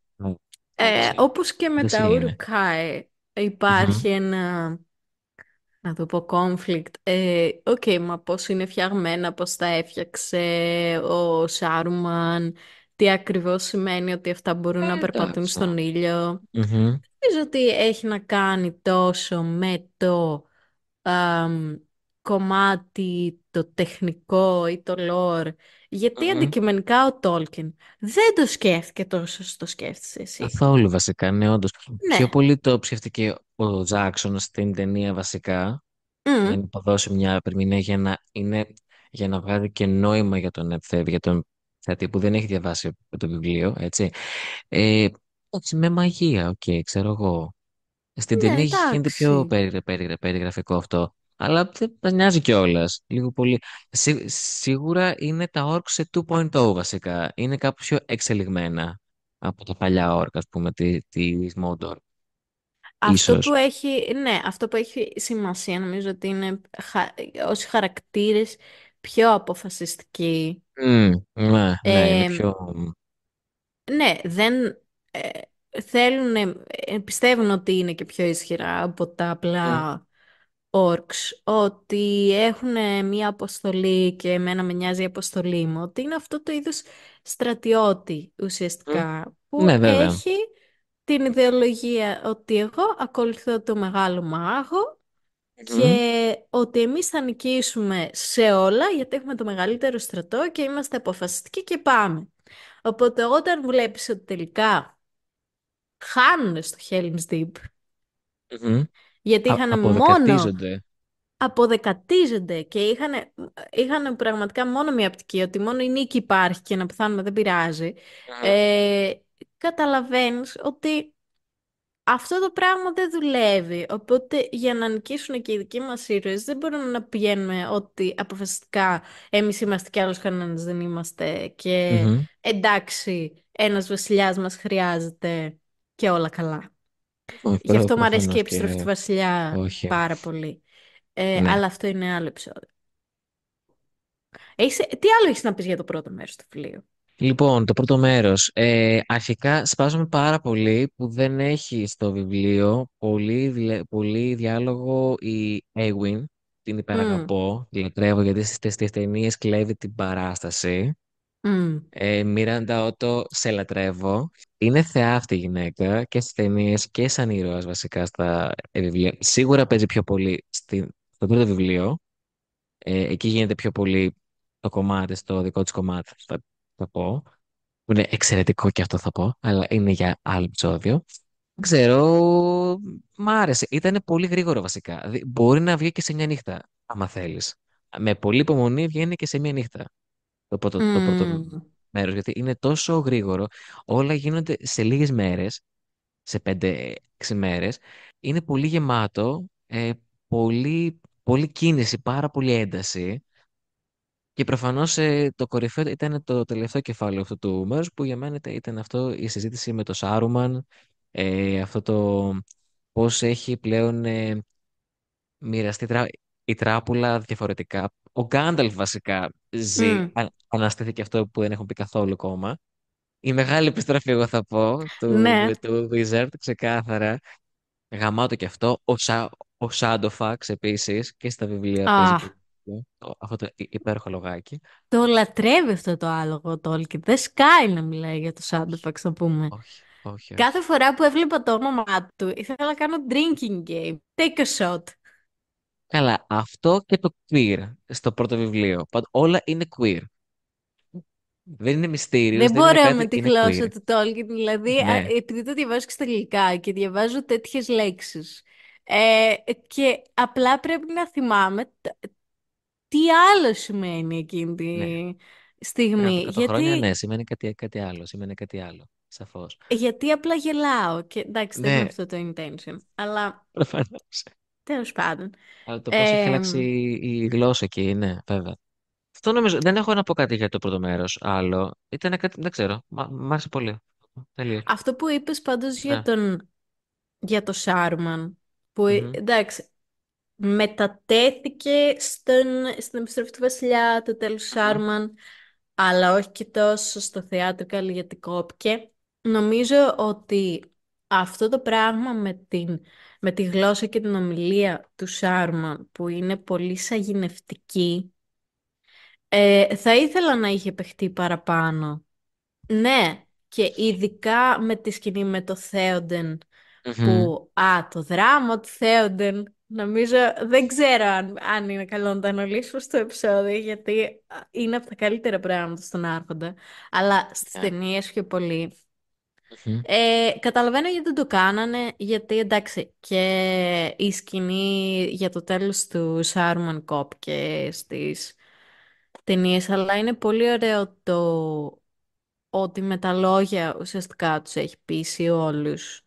Εντάξει. Όπως και με τα Φαντασία είναι. Uruk-hai Μμμ. υπάρχει ένα, να το πω, conflict. Οκ, μα πώς είναι φτιαγμένα, πώς τα έφτιαξε ο Σάρουμαν, τι ακριβώς σημαίνει ότι αυτά μπορούν να περπατούν Εντάξει. στον ήλιο. Μμμ. Νομίζω ότι έχει να κάνει τόσο με το αμ, κομμάτι το τεχνικό ή το lore, γιατί Μμμ. αντικειμενικά ο Tolkien δεν το σκέφτηκε τόσο όσο το σκέφτεσαι εσύ. Καθόλου βασικά, ναι, όντως. Πιο Ναι. πολύ το σκέφτηκε ο Τζάκσον στην ταινία βασικά, για Μμ. να υποδώσει μια ερμηνεία για να βγάλει και νόημα για τον για τον θεατή που δεν έχει διαβάσει το βιβλίο, έτσι. Ε, έτσι, με μαγεία, οκ, ξέρω εγώ. Στην Ναι, ταινία γίνεται πιο εντάξει. περιγραφικό αυτό. Αλλά δεν μας νοιάζει κιόλα. Λίγο πολύ. Σίγουρα είναι τα orcs σε 2.0 βασικά. Είναι κάπως πιο εξελιγμένα από τα παλιά orc, ας πούμε, της Mordor. Αυτό που Ίσως. έχει, ναι, αυτό που έχει σημασία νομίζω ότι είναι ως χαρακτήρες πιο αποφασιστικοί. Ναι, ναι, είναι Ε, πιο... ναι, δεν ε, θέλουν, πιστεύουν ότι είναι και πιο ισχυρά από τα Μμ, απλά orcs, ότι έχουν μία αποστολή και εμένα με νοιάζει η αποστολή μου, ότι είναι αυτό το είδος στρατιώτη μμ. ουσιαστικά, Ναι, που βέβαια. έχει την ιδεολογία ότι εγώ ακολουθώ το μεγάλο μάγο Μμ, και ότι εμείς θα νικήσουμε σε όλα γιατί έχουμε το μεγαλύτερο στρατό και είμαστε αποφασιστικοί και πάμε. Οπότε όταν βλέπεις ότι τελικά χάνουν στο Helm's Deep, μμ. γιατί είχαν μόνο Αποδεκατίζονται. αποδεκατίζονται και είχαν πραγματικά μόνο μια οπτική, ότι μόνο η νίκη υπάρχει και να πεθάνουμε δεν πειράζει, Μμ, ε, καταλαβαίνεις ότι αυτό το πράγμα δεν δουλεύει. Οπότε για να νικήσουν και οι δικοί μας ήρωες δεν μπορούμε να πηγαίνουμε ότι αποφασιστικά εμείς είμαστε και άλλος κανένας δεν είμαστε και μμ. εντάξει ένας βασιλιάς μας χρειάζεται και όλα καλά. Όχι, Γι' αυτό μου αρέσει και η προφανώς επιστροφή του και βασιλιά όχι. πάρα πολύ. Ναι. Αλλά αυτό είναι άλλο επεισόδιο. Τι άλλο έχεις να πεις για το πρώτο μέρος του βιβλίου? Λοιπόν, το πρώτο μέρος. Αρχικά σπάζομαι πάρα πολύ που δεν έχει στο βιβλίο πολύ διάλογο η Έιουιν. Την Μμ, υπεραγαπώ, τη λατρεύω γιατί στις ταινίες κλέβει την παράσταση. μμ, Μίραντα Ότο, σε λατρεύω. Είναι θεά αυτή η γυναίκα και στις ταινίες και σαν ήρωας βασικά στα βιβλία. Σίγουρα παίζει πιο πολύ στο πρώτο βιβλίο. Εκεί γίνεται πιο πολύ το κομμάτι, στο δικό της κομμάτι, θα πω. Που είναι εξαιρετικό και αυτό θα πω, αλλά είναι για άλλο επεισόδιο. Δεν ξέρω, μ' άρεσε. Ήταν πολύ γρήγορο βασικά. Μπορεί να βγει και σε μια νύχτα, άμα θέλεις. Με πολλή υπομονή βγαίνει και σε μια νύχτα το πρώτο μμ. μέρος, γιατί είναι τόσο γρήγορο. Όλα γίνονται σε λίγες μέρες, σε 5-6 μέρες. Είναι πολύ γεμάτο, πολύ κίνηση, πάρα πολύ ένταση. Και προφανώ το κορυφαίο ήταν το τελευταίο κεφάλαιο αυτού του μέρου που για μένα ήταν αυτό η συζήτηση με το Σάρουμαν, αυτό το πώ έχει πλέον μοιραστεί η τράπουλα διαφορετικά. Ο Γκάνταλφ βασικά Μμ. αναστήθηκε αυτό που δεν έχουμε πει καθόλου ακόμα. Η μεγάλη επιστροφή, εγώ θα πω, Ναι. του Wizard, ξεκάθαρα. Γαμάτο και αυτό. Ο Σάντοφαξ επίσης και στα βιβλία παίζει Α, πολύ. Αυτό το υπέροχο λογάκι. το λατρεύει αυτό το άλογο ο Τόλκιν. Δεν σκάει να μιλάει για το Όχι, Σάντοφαξ, να πούμε. όχι, όχι, όχι. Κάθε φορά που έβλεπα το όνομά του, ήθελα να κάνω drinking game. Take a shot. Καλά, αυτό και το queer στο πρώτο βιβλίο. Όλα είναι queer. Δεν είναι μυστήριο, Δεν δεν είναι μπορώ με κάτι, τη είναι queer. γλώσσα του Τόλκιν, δηλαδή, Ναι, επειδή το διαβάζω και στα αγγλικά και διαβάζω τέτοιες λέξεις. Και απλά πρέπει να θυμάμαι τι άλλο σημαίνει εκείνη ναι. τη στιγμή. Πριν από 100 χρόνια, Γιατί, ναι, σημαίνει κάτι άλλο. Σημαίνει κάτι άλλο. Σαφώς. γιατί απλά γελάω. Και εντάξει, δεν είναι Ναι, αυτό το intention. Αλλά προφανώς. τέλος πάντων. Αλλά το πώς έχει Ε, αλλάξει η γλώσσα εκεί, ναι, βέβαια. Αυτό νομίζω, δεν έχω να πω κάτι για το πρώτο μέρος άλλο. Ήταν κάτι, δεν ξέρω, μ' άρεσε πολύ. Τελείως. Αυτό που είπες πάντως Ναι. για το Σάρουμαν, που Μμμ, εντάξει, μετατέθηκε στην επιστροφή του βασιλιά, το τέλος του μμμ, Σάρουμαν, αλλά όχι και τόσο στο θεάτρο γιατί κόπηκε. Νομίζω ότι αυτό το πράγμα με τη γλώσσα και την ομιλία του Σάρουμαν, που είναι πολύ σαγηνευτική, θα ήθελα να είχε παιχτεί παραπάνω. Ναι, και ειδικά με τη σκηνή με το Θέοντεν Μμμ. που, το δράμα του Θέοντεν, νομίζω, δεν ξέρω αν είναι καλό να το αναλύσουμε στο επεισόδιο, γιατί είναι από τα καλύτερα πράγματα στον Άρχοντα, αλλά στις Ναι. ταινίες πιο πολύ. Μμμ. Καταλαβαίνω γιατί δεν το κάνανε, γιατί εντάξει, και η σκηνή για το τέλος του Σάρμαν Κόπ και στις ταινίες, αλλά είναι πολύ ωραίο το ότι με τα λόγια ουσιαστικά τους έχει πείσει όλους.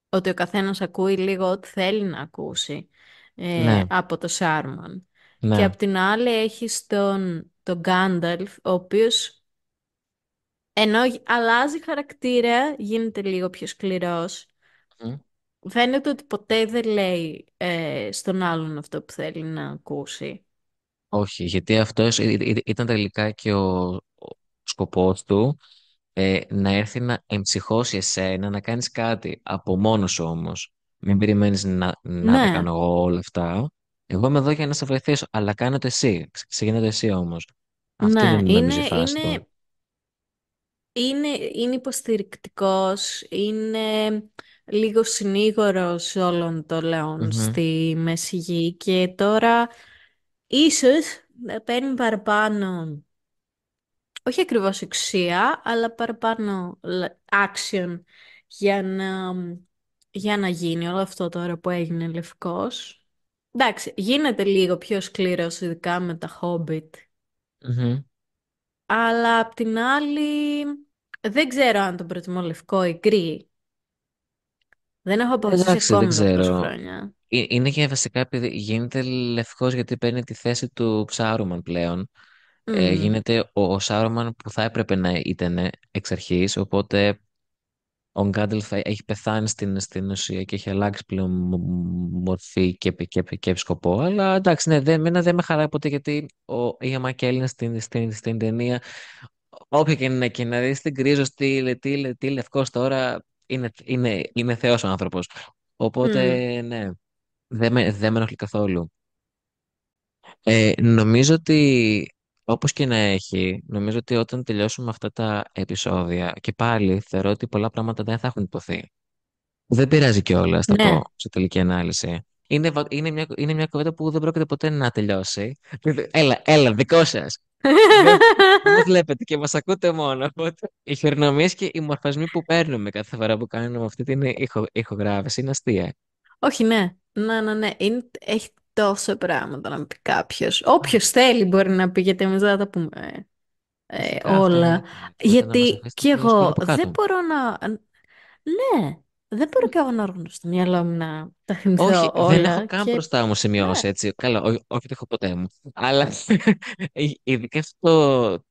Ότι ο καθένας ακούει λίγο ό,τι θέλει να ακούσει Ναι, από το Σάρμαν. Και ναι. απ' την άλλη έχεις τον Γκάνταλφ, ο οποίος ενώ αλλάζει χαρακτήρα, γίνεται λίγο πιο σκληρός. Μμμ. Φαίνεται ότι ποτέ δεν λέει στον άλλον αυτό που θέλει να ακούσει. Όχι, γιατί αυτός ήταν τελικά και ο σκοπός του, να έρθει να εμψυχώσει εσένα, να κάνεις κάτι από μόνος σου όμως. Μην περιμένεις να τα Ναι, κάνω εγώ όλα αυτά. Εγώ είμαι εδώ για να σε βοηθήσω, αλλά κάνε το εσύ. Ξεκινά το εσύ όμως. Αυτή είναι ναι, νομίζω η φάση του. είναι υποστηρικτικός, είναι λίγο συνήγορος όλων των λαών Μμμ. στη Μέση Γη και τώρα ίσως να παίρνει παραπάνω, όχι ακριβώς εξουσία, αλλά παραπάνω action για να, για να γίνει όλο αυτό τώρα που έγινε λευκός. Εντάξει, γίνεται λίγο πιο σκληρός, ειδικά με τα Hobbit. Μμμ. Αλλά απ' την άλλη, δεν ξέρω αν τον προτιμώ λευκό ή γκρι. Δεν έχω αποφασίσει Εντάξει, δεν ακόμη μετά τόσα ξέρω. χρόνια. Είναι και βασικά επειδή γίνεται λευκός γιατί παίρνει τη θέση του Ψάρουμαν πλέον. Μμμ. Γίνεται ο Σάρουμαν που θα έπρεπε να ήταν εξ αρχής, οπότε ο Γκάντελφ έχει πεθάνει στην ουσία και έχει αλλάξει πλέον μορφή και σκοπό. Αλλά εντάξει, ναι, εμένα δεν με χαράει ποτέ γιατί ο Ιαν Μακκέλεν στην ταινία, όποια και να δεις την κρίζος, τι λευκός τώρα, είναι θεός ο άνθρωπος. Οπότε, Μμ. ναι, δεν με ενοχλεί καθόλου. Νομίζω ότι όπως και να έχει, νομίζω ότι όταν τελειώσουμε αυτά τα επεισόδια και πάλι θεωρώ ότι πολλά πράγματα δεν θα έχουν υποθεί. Δεν πειράζει κιόλα, θα πω, Ναι. σε τελική ανάλυση. Είναι μια κουβέντα που δεν πρόκειται ποτέ να τελειώσει. Έλα, δικό σα. Δεν μας βλέπετε και μας ακούτε μόνο. Οπότε οι χειρονομίες και οι μορφασμοί που παίρνουμε κάθε φορά που κάνουμε αυτή την ηχογράφηση είναι αστεία. Όχι, ναι. Ναι, ναι, ναι. Έχει τόσα πράγματα να πει κάποιο. Όποιο θέλει μπορεί να πει, γιατί εμεί δεν θα τα πούμε Φυσικά αυτά όλα. μπορείτε να μας Γιατί αφήσετε κι και σχόλια εγώ από δεν κάτω. μπορώ να. Ναι, δεν μπορώ κι εγώ να οργανώσω στο μυαλό μου να τα θυμηθώ Όχι, δεν έχω όλα. καν Και μπροστά μου ναι. σημειώσει έτσι. Καλά, όχι ότι έχω ποτέ μου. Αλλά ειδικά αυτό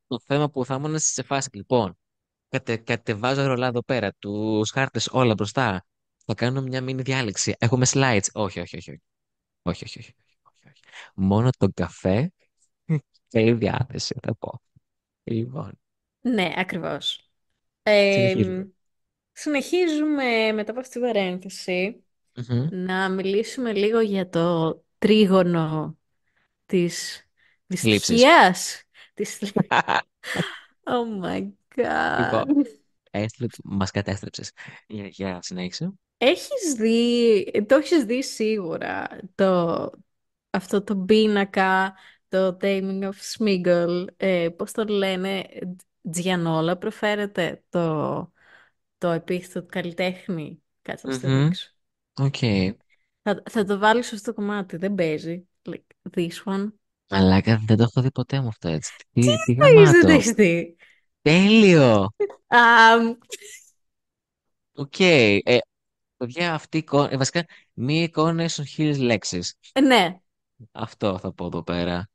το θέμα που θα ήμουν σε φάση. Λοιπόν, κατεβάζω ρολά εδώ πέρα, του χάρτε όλα μπροστά. Θα κάνω μια μίνι διάλεξη. Έχουμε slides. Όχι, όχι, όχι. Όχι, όχι, όχι, όχι, όχι, όχι. Μόνο τον καφέ και η διάθεση, θα πω. Λοιπόν, Ναι, ακριβώς. Ε, συνεχίζουμε. Συνεχίζουμε μετά από αυτή την παρένθεση Μμμ. να μιλήσουμε λίγο για το τρίγωνο της Λήψεις. δυστυχίας. Της... Oh my Λοιπόν, God. μας κατέστρεψες. Για συνέχισε. Το έχεις δει σίγουρα αυτό το πίνακα, το Taming of Smeagol, πώς το λένε, Τζιανόλα προφέρεται το επίθετο του καλλιτέχνη. Κάτσε να στο Μμμ. δείξω. Οκ. Θα το βάλεις στο αυτό το κομμάτι, δεν παίζει. Like this one. Μαλάκα, δεν το έχω δει ποτέ μου αυτό έτσι. Τι Τι εννοείς δεν το γαμάτο. έχεις δει? Τέλειο. Αμ, Οκ. Παιδιά, αυτή η εικόνα, βασικά, μία εικόνα ίσον 1.000 λέξεις. ναι, Αυτό θα πω εδώ πέρα.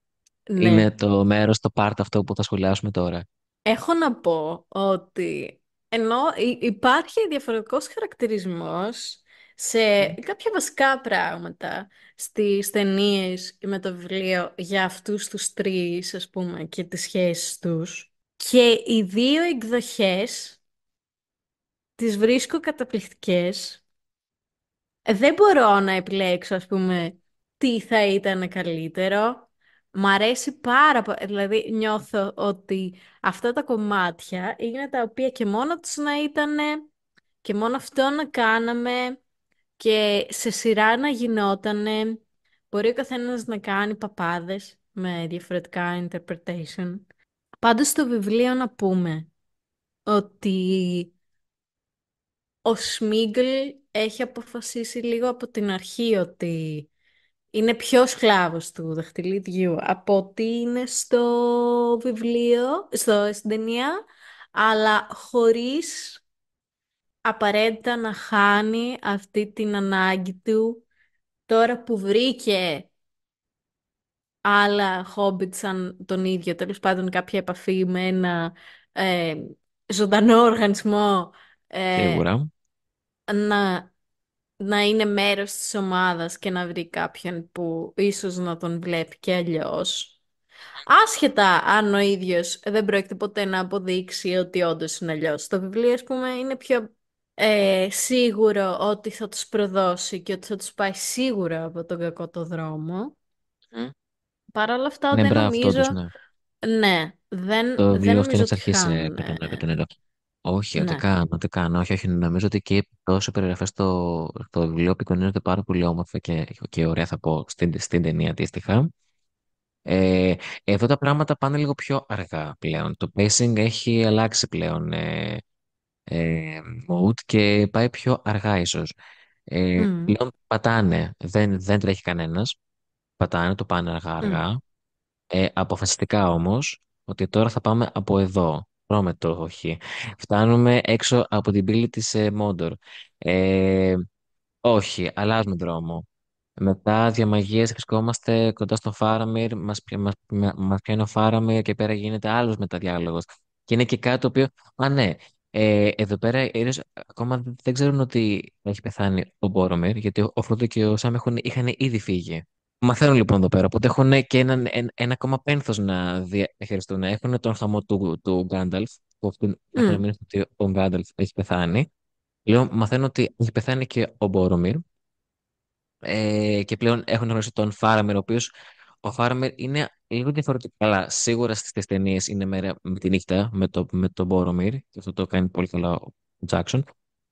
Είναι ναι. το μέρος, το part αυτό που θα σχολιάσουμε τώρα. Έχω να πω ότι ενώ υπάρχει διαφορετικός χαρακτηρισμός σε κάποια βασικά πράγματα στις ταινίες με το βιβλίο για αυτούς τους τρεις, ας πούμε, και τις σχέσεις τους, και οι δύο εκδοχές τις βρίσκω καταπληκτικές. Δεν μπορώ να επιλέξω, ας πούμε, τι θα ήταν καλύτερο. Μ' αρέσει πάρα πολύ, δηλαδή νιώθω ότι αυτά τα κομμάτια είναι τα οποία και μόνο τους να ήτανε και μόνο αυτό να κάναμε και σε σειρά να γινότανε. Μπορεί ο καθένας να κάνει παπάδες με διαφορετικά interpretation. Πάντως στο βιβλίο να πούμε ότι ο Σμίγκλ έχει αποφασίσει λίγο από την αρχή ότι είναι πιο σκλάβος του δαχτυλιδιού από ότι είναι στο βιβλίο, στην ταινία, αλλά χωρίς απαραίτητα να χάνει αυτή την ανάγκη του τώρα που βρήκε άλλα χόμπιτ σαν τον ίδιο, τέλος πάντων κάποια επαφή με ένα ε, ζωντανό οργανισμό, ε, Σίγουρα. να, να είναι μέρος της ομάδας και να βρει κάποιον που ίσως να τον βλέπει και αλλιώς. Άσχετα αν ο ίδιος δεν πρόκειται ποτέ να αποδείξει ότι όντως είναι αλλιώς. Το βιβλίο, ας πούμε, είναι πιο σίγουρο ότι θα τους προδώσει και ότι θα τους πάει σίγουρα από τον κακό το δρόμο. Μμ. Παρ' όλα αυτά Ναι, δεν μπράβο, αυτό νομίζω, όντως, ναι. ναι, Το δεν βιβλίο αυτό είναι νομίζω εξ ότι αρχής χάνουν. πετονερό. Όχι, ούτε Ναι. καν, ούτε καν. Όχι, όχι. Νομίζω ότι και τόσο περιγραφές στο βιβλίο απεικονίζονται πάρα πολύ όμορφα και ωραία, θα πω, στην ταινία αντίστοιχα. Ε, Εδώ τα πράγματα πάνε λίγο πιο αργά πλέον. Το pacing έχει αλλάξει πλέον mode και πάει πιο αργά ίσως. Μμ, Πλέον πατάνε, δεν τρέχει κανένας. Πατάνε, το πάνε μμ, αργά-αργά. Αποφασιστικά όμως ότι τώρα θα πάμε από εδώ. Πρόμετρο, όχι. Φτάνουμε έξω από την πύλη της Μόντορ. Ε, όχι, αλλάζουμε δρόμο. Μετά διαμαγείας βρισκόμαστε κοντά στο Φάραμιρ, μας πιάνει ο Φάραμιρ και πέρα γίνεται άλλος μεταδιάλογος. Και είναι και κάτι το οποίο, α ναι, εδώ πέρα οι ήρωες ακόμα δεν ξέρουν ότι έχει πεθάνει ο Μπόρομιρ, γιατί ο Φρόντο και ο Σάμ είχαν ήδη φύγει. Μαθαίνουν λοιπόν εδώ πέρα, οπότε έχουν και ένα ακόμα πένθος να διαχειριστούν. Έχουν τον χαμό του Γκάνταλφ, που αυτοί έχουν μμ. μείνει ότι ο Γκάνταλφ έχει πεθάνει. Λέω, μαθαίνω ότι έχει πεθάνει και ο Μπόρομιρ και πλέον έχουν γνωρίσει τον Φάραμερ, ο Φάραμερ είναι λίγο διαφορετικό. Αλλά σίγουρα στις ταινίες είναι μέρα με τη νύχτα με τον Μπόρομιρ, και αυτό το κάνει πολύ καλά ο Τζάκσον.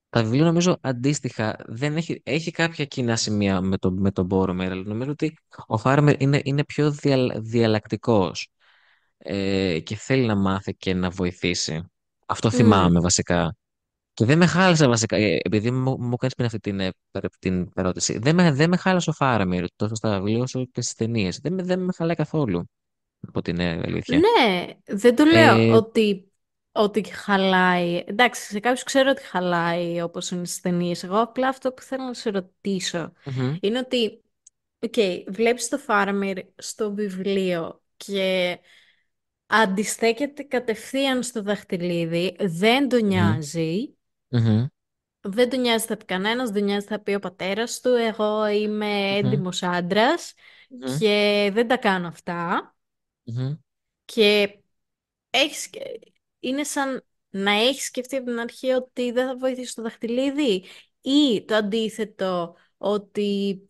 Τα βιβλία νομίζω αντίστοιχα δεν έχει κάποια κοινά σημεία με τον Μπόρομιρ, αλλά νομίζω ότι ο Φάραμερ είναι πιο διαλλακτικός και θέλει να μάθει και να βοηθήσει. Αυτό Ναι. θυμάμαι βασικά. Και δεν με χάλασε βασικά, επειδή μου κάνεις πριν αυτή την ερώτηση. Δεν με χάλασε ο Φάραμιρ τόσο στα βιβλία όσο και στις ταινίες. Δεν με χαλάει καθόλου, από την αλήθεια. Ναι, δεν το λέω Ε, ότι χαλάει. Εντάξει, σε κάποιους ξέρω ότι χαλάει όπως είναι στις ταινίες. Εγώ απλά αυτό που θέλω να σε ρωτήσω μμμ, είναι ότι, οκ, βλέπεις το Φάραμιρ στο βιβλίο και αντιστέκεται κατευθείαν στο δαχτυλίδι, δεν τον μμμ, νοιάζει. μμμ, Δεν του νοιάζει θα πει κανένας, δεν του νοιάζει θα πει ο πατέρας του. Εγώ είμαι μμμ, έντιμος άντρας μμμ, και δεν τα κάνω αυτά. μμμ, Και έχεις, είναι σαν να έχει σκεφτεί από την αρχή ότι δεν θα βοηθήσει το δαχτυλίδι ή το αντίθετο, ότι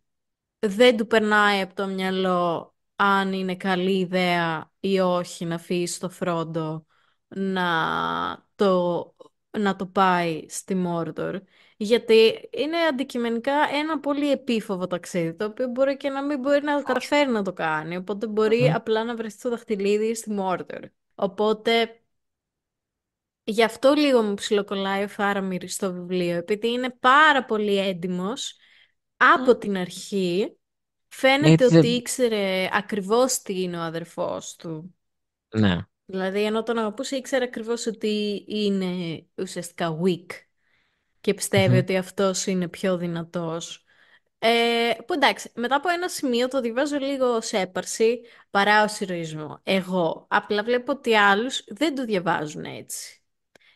δεν του περνάει από το μυαλό αν είναι καλή ιδέα ή όχι να αφήσει το Φρόντο να το, να το πάει στη Μόρντορ. Γιατί είναι αντικειμενικά ένα πολύ επίφοβο ταξίδι, το οποίο μπορεί και να μην μπορεί να καταφέρει να το κάνει. Οπότε μπορεί μμμ. απλά να βρεθεί το δαχτυλίδι στη Μόρντορ. Οπότε γι' αυτό λίγο μου ψιλοκολλάει ο Φάραμιρ στο βιβλίο, επειδή είναι πάρα πολύ έντιμος από την αρχή. Φαίνεται Γιατί ότι δεν... ήξερε ακριβώς τι είναι ο αδερφός του. Ναι. Δηλαδή, ενώ τον αγαπούσε, ήξερε ακριβώς ότι είναι ουσιαστικά weak και πιστεύει Μμμ. ότι αυτός είναι πιο δυνατός. Που εντάξει, μετά από ένα σημείο το διαβάζω λίγο ως έπαρση παρά ως ηρωισμό. Εγώ απλά βλέπω ότι άλλους δεν το διαβάζουν έτσι.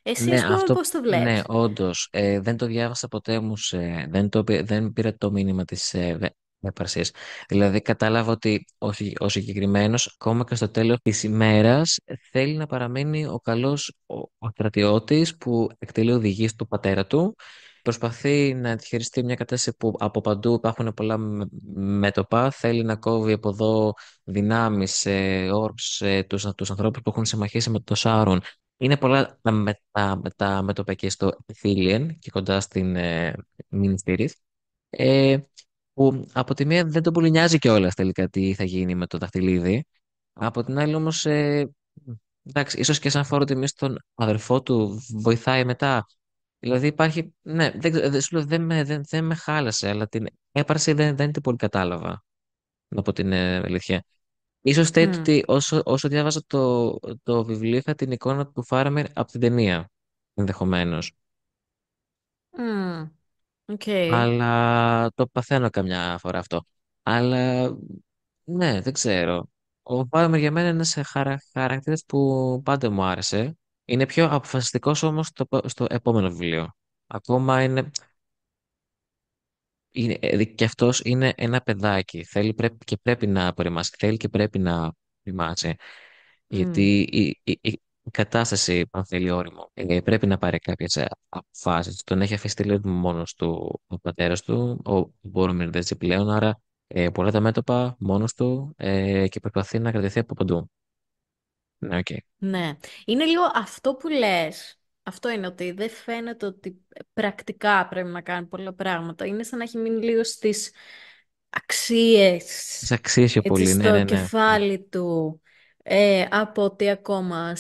Εσύ, Ναι, ας πούμε, αυτό, πώς το ναι, βλέπεις? όντως. Δεν το διάβασα ποτέ μου, δεν πήρα το μήνυμα της έπαρσης. Δηλαδή κατάλαβα ότι ο συγκεκριμένος, ακόμα και στο τέλος της ημέρας, θέλει να παραμείνει ο καλός ο στρατιώτης που εκτελεί οδηγίες του πατέρα του, προσπαθεί να διαχειριστεί μια κατάσταση που από παντού υπάρχουν πολλά μέτωπα. Θέλει να κόβει από εδώ δυνάμεις, όρκους, τους ανθρώπους που έχουν συμμαχίσει με το Σάρον. Είναι πολλά τα μέτωπα εκεί στο Ithilien και κοντά στην Minas Tirith. Ε, που από τη μία δεν τον πολύ νοιάζει κιόλας τελικά τι θα γίνει με το δαχτυλίδι. Από την άλλη όμως, εντάξει, ίσως και σαν φόρο τιμή στον αδερφό του βοηθάει μετά. Δηλαδή υπάρχει, ναι, σου λέω, δεν με χάλασε, αλλά την έπαρση δεν την πολύ κατάλαβα, να πω την αλήθεια. Ίσως τέτοιο Mm. ότι όσο διάβαζα το βιβλίο είχα την εικόνα του Φάραμερ από την ταινία, ενδεχομένως. Mm. Οκ. Αλλά το παθαίνω καμιά φορά αυτό. Αλλά ναι, δεν ξέρω. Ο Φάραμερ για μένα είναι σε χαρακτήρας που πάντα μου άρεσε. Είναι πιο αποφασιστικός όμως στο επόμενο βιβλίο. Ακόμα και αυτός είναι ένα παιδάκι. Και πρέπει να απορριμάσει. Θέλει και πρέπει να απορριμάσει. Mm. Γιατί η κατάσταση αν θέλει όριμο. Πρέπει να πάρει κάποιες αποφάσεις. Τον έχει αφήσει τελείως μόνος του ο πατέρας του. Ο Μπόρομιρ δεν ζει πλέον. Άρα πολλά τα μέτωπα μόνος του και προσπαθεί να κρατηθεί από παντού. Ναι, οκ. Ναι. Είναι λίγο αυτό που λες. Αυτό είναι ότι δεν φαίνεται ότι πρακτικά πρέπει να κάνει πολλά πράγματα. Είναι σαν να έχει μείνει λίγο στις αξίες, Τις αξίες πιο έτσι, πολύ. Ναι, στο ναι, ναι. κεφάλι του, από ότι ακόμα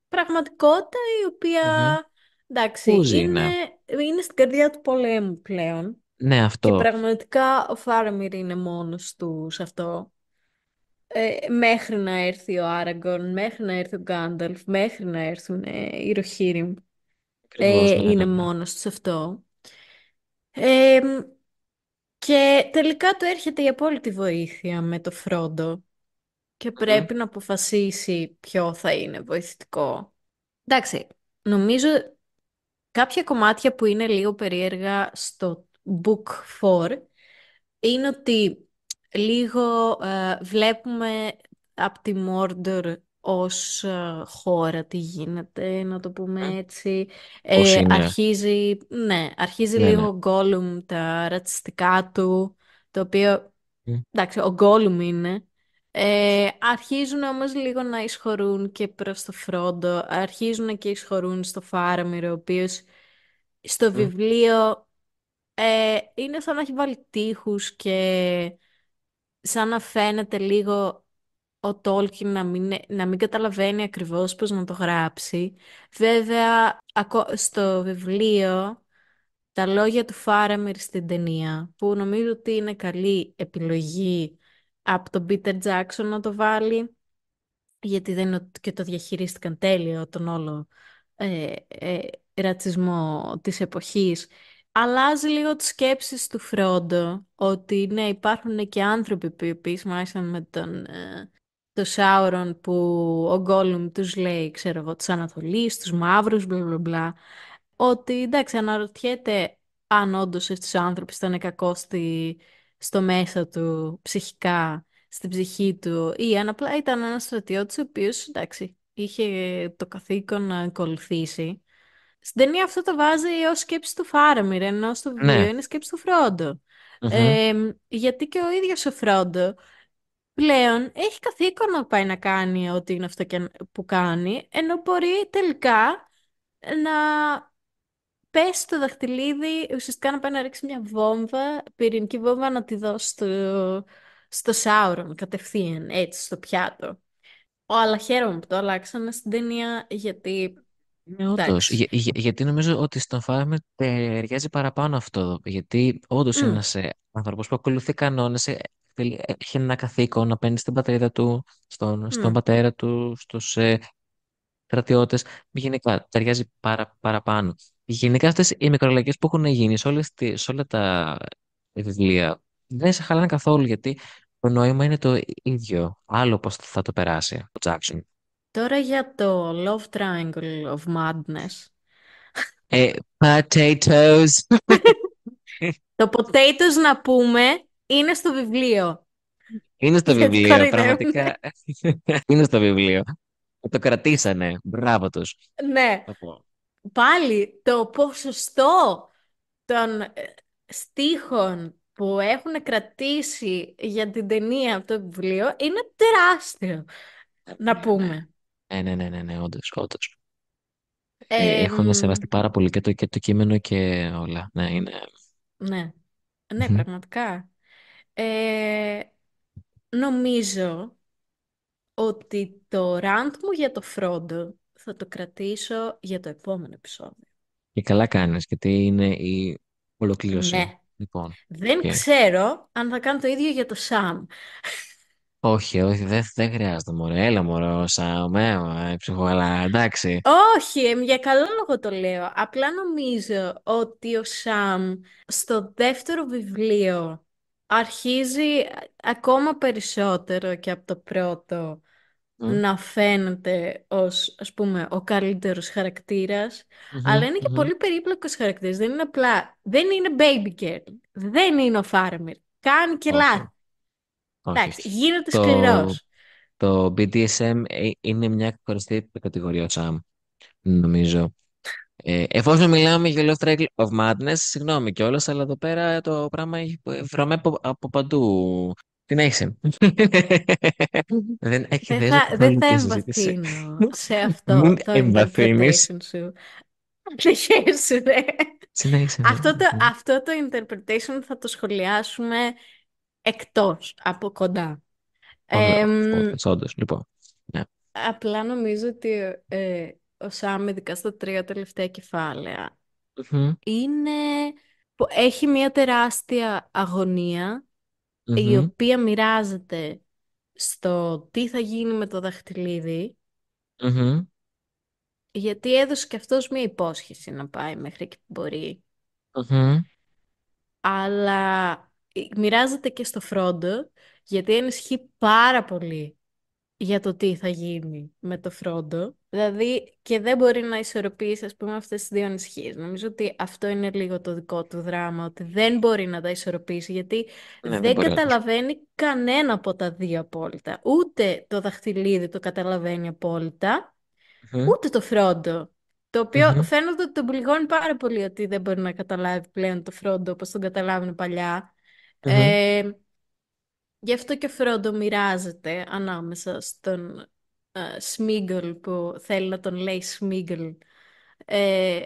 πραγματικότητα η οποία, Μμμ. Πού εντάξει, ζει, είναι, ναι. είναι στην καρδιά του πολέμου πλέον. Ναι, Και αυτό. πραγματικά ο Φάραμιρ είναι μόνος του σε αυτό. Μέχρι να έρθει ο Άραγκον, μέχρι να έρθει ο Γκάνταλφ, μέχρι να έρθουν οι Ροχίριμ. Ακριβώς, ναι, Είναι ναι, ναι. μόνος του σε αυτό. Ε, και τελικά του έρχεται η απόλυτη βοήθεια με το Φρόντο και Μμμ. πρέπει να αποφασίσει ποιο θα είναι βοηθητικό. Εντάξει, νομίζω κάποια κομμάτια που είναι λίγο περίεργα στο Book 4 είναι ότι λίγο βλέπουμε από τη Mordor ως χώρα τι γίνεται, να το πούμε έτσι. Πώς είναι. Αρχίζει Ναι, λίγο ναι. ο Γκόλουμ τα ρατσιστικά του, το οποίο, Μμ. εντάξει, ο Γκόλουμ είναι. Αρχίζουν όμως λίγο να εισχωρούν και προς το Φρόντο, αρχίζουν και εισχωρούν στο Φάραμιρο, ο οποίος στο Μμ. βιβλίο είναι σαν να έχει βάλει τείχους και σαν να φαίνεται λίγο ο Τόλκιν να μην καταλαβαίνει ακριβώς πώς να το γράψει. Βέβαια, στο βιβλίο, τα λόγια του Φάραμιρ στην ταινία, που νομίζω ότι είναι καλή επιλογή από τον Πίτερ Τζάκσον να το βάλει, γιατί δεν είναι και το διαχειρίστηκαν τέλειο τον όλο ε, ε, ρατσισμό της εποχής. Αλλάζει λίγο τις σκέψεις του Φρόντο, ότι ναι, υπάρχουν και άνθρωποι που επίσης μάλιστα με το Σάουρον, που ο Γκόλουμ τους λέει, ξέρω εγώ, της Ανατολής, τους μαύρους, μπλα μπλα μπλα, ότι εντάξει, αναρωτιέται αν όντως αυτός ο άνθρωπος ήταν κακός στο μέσα του, ψυχικά, στην ψυχή του, ή αν απλά ήταν ένας στρατιώτης ο οποίος, εντάξει, είχε το καθήκον να ακολουθήσει. Στην ταινία αυτό το βάζει ως σκέψη του Φάραμιρ, ενώ στο βιβλίο Ναι. είναι σκέψη του Φρόντο. Μμμ. Γιατί και ο ίδιος ο Φρόντο πλέον έχει καθήκον να πάει να κάνει ό,τι είναι αυτό που κάνει, ενώ μπορεί τελικά να πέσει το δαχτυλίδι, ουσιαστικά να πάει να ρίξει μια βόμβα, πυρηνική βόμβα, να τη δώσει στο Σάουρον κατευθείαν, έτσι, στο πιάτο. Αλλά χαίρομαι που το αλλάξανε στην ταινία, γιατί Ναι, όντως. εντάξει. Γιατί νομίζω ότι στον Φάρμερ ταιριάζει παραπάνω αυτό. Γιατί όντως είναι Μμ, ένας άνθρωπος που ακολουθεί κανόνες, έχει ένα καθήκον να παίρνει στην πατρίδα του, στον μμ. πατέρα του, στους στρατιώτες. Γενικά ταιριάζει παραπάνω. Γενικά αυτές οι μικροαλλαγές που έχουν γίνει σε όλα τα βιβλία δεν σε χαλάνε καθόλου, γιατί το νόημα είναι το ίδιο. Άλλο πώς θα το περάσει ο Jackson. Τώρα για το Love Triangle of Madness. Potatoes. Το potatoes, να πούμε, είναι στο βιβλίο. Είναι στο Γιατί βιβλίο, κοροϊδεύουνε. πραγματικά. Είναι στο βιβλίο. Το κρατήσανε. Μπράβο τους. Ναι. Θα πω. πάλι το ποσοστό των στίχων που έχουν κρατήσει για την ταινία από το βιβλίο είναι τεράστιο, να Ναι, ναι. πούμε. Ναι, όντως, όντως. Ε, Έχουν σεβαστεί πάρα πολύ και το κείμενο και όλα. Ναι, είναι. ναι, ναι, Μμμ. πραγματικά. Ε, νομίζω ότι το rant μου για το Φρόντο θα το κρατήσω για το επόμενο επεισόδιο. Και καλά κάνεις, γιατί είναι η ολοκλήρωση. Ναι. Λοιπόν, Δεν okay. ξέρω αν θα κάνω το ίδιο για το Σαμ. Όχι, όχι, δεν χρειάζεται, μωρέ. Έλα, μωρό, ψυχογαλά, εντάξει. Όχι, για καλό λόγο το λέω. Απλά νομίζω ότι ο Σαμ στο δεύτερο βιβλίο αρχίζει ακόμα περισσότερο και από το πρώτο Μμ, να φαίνεται ως, ας πούμε, ο καλύτερος χαρακτήρας, αλλά μμμ, είναι και μμμ. πολύ περίπλοκος χαρακτήρας. Δεν είναι απλά, δεν είναι baby girl, δεν είναι ο Φάρμερ. Κάνει και Όχι, λάθη. όχι. Εντάξει, γίνεται Το, σκληρός. το BDSM είναι μια χωριστή κατηγορία, Sam, νομίζω. Εφόσον μιλάμε για Love Triangle of Madness, συγγνώμη κιόλας, αλλά εδώ πέρα το πράγμα έχει βρωμέ από παντού. Την έχεις. Δεν έχει Δεν θέση θα, δεν καθόλου θα και συζήτηση. εμβαθύνω σε Μην αυτό το εμβαθύνεις. interpretation σου. Αρχίσου, ρε. Συνέχισε. Αυτό το interpretation θα το σχολιάσουμε εκτός, από κοντά. Όντως, λοιπόν. Ναι. Απλά νομίζω ότι ο Σάμ, ειδικά στα τρία τελευταία κεφάλαια, Μμμ, είναι... έχει μια τεράστια αγωνία, η μμμ, οποία μοιράζεται στο τι θα γίνει με το δαχτυλίδι, μμμ, γιατί έδωσε και αυτός μια υπόσχεση να πάει μέχρι εκεί που μπορεί. μμμ, Αλλά μοιράζεται και στο Φρόντο, γιατί ενισχύει πάρα πολύ για το τι θα γίνει με το Φρόντο. Δηλαδή και δεν μπορεί να ισορροπήσει, ας πούμε, αυτές τις δύο ανησυχίες. Νομίζω ότι αυτό είναι λίγο το δικό του δράμα, ότι δεν μπορεί να τα ισορροπήσει, γιατί Ναι, δεν δεν μπορεί όντως. καταλαβαίνει κανένα από τα δύο απόλυτα. Ούτε το δαχτυλίδι το καταλαβαίνει απόλυτα, Μμμ, ούτε το Φρόντο. Το οποίο μμμ, φαίνεται ότι τον πληγώνει πάρα πολύ ότι δεν μπορεί να καταλάβει πλέον το Φρόντο όπως τον καταλάβαινε παλιά. μμμ, Ε, Γι' αυτό και ο Φρόντο μοιράζεται ανάμεσα στον Σμίγγλ που θέλει να τον λέει Σμίγγλ,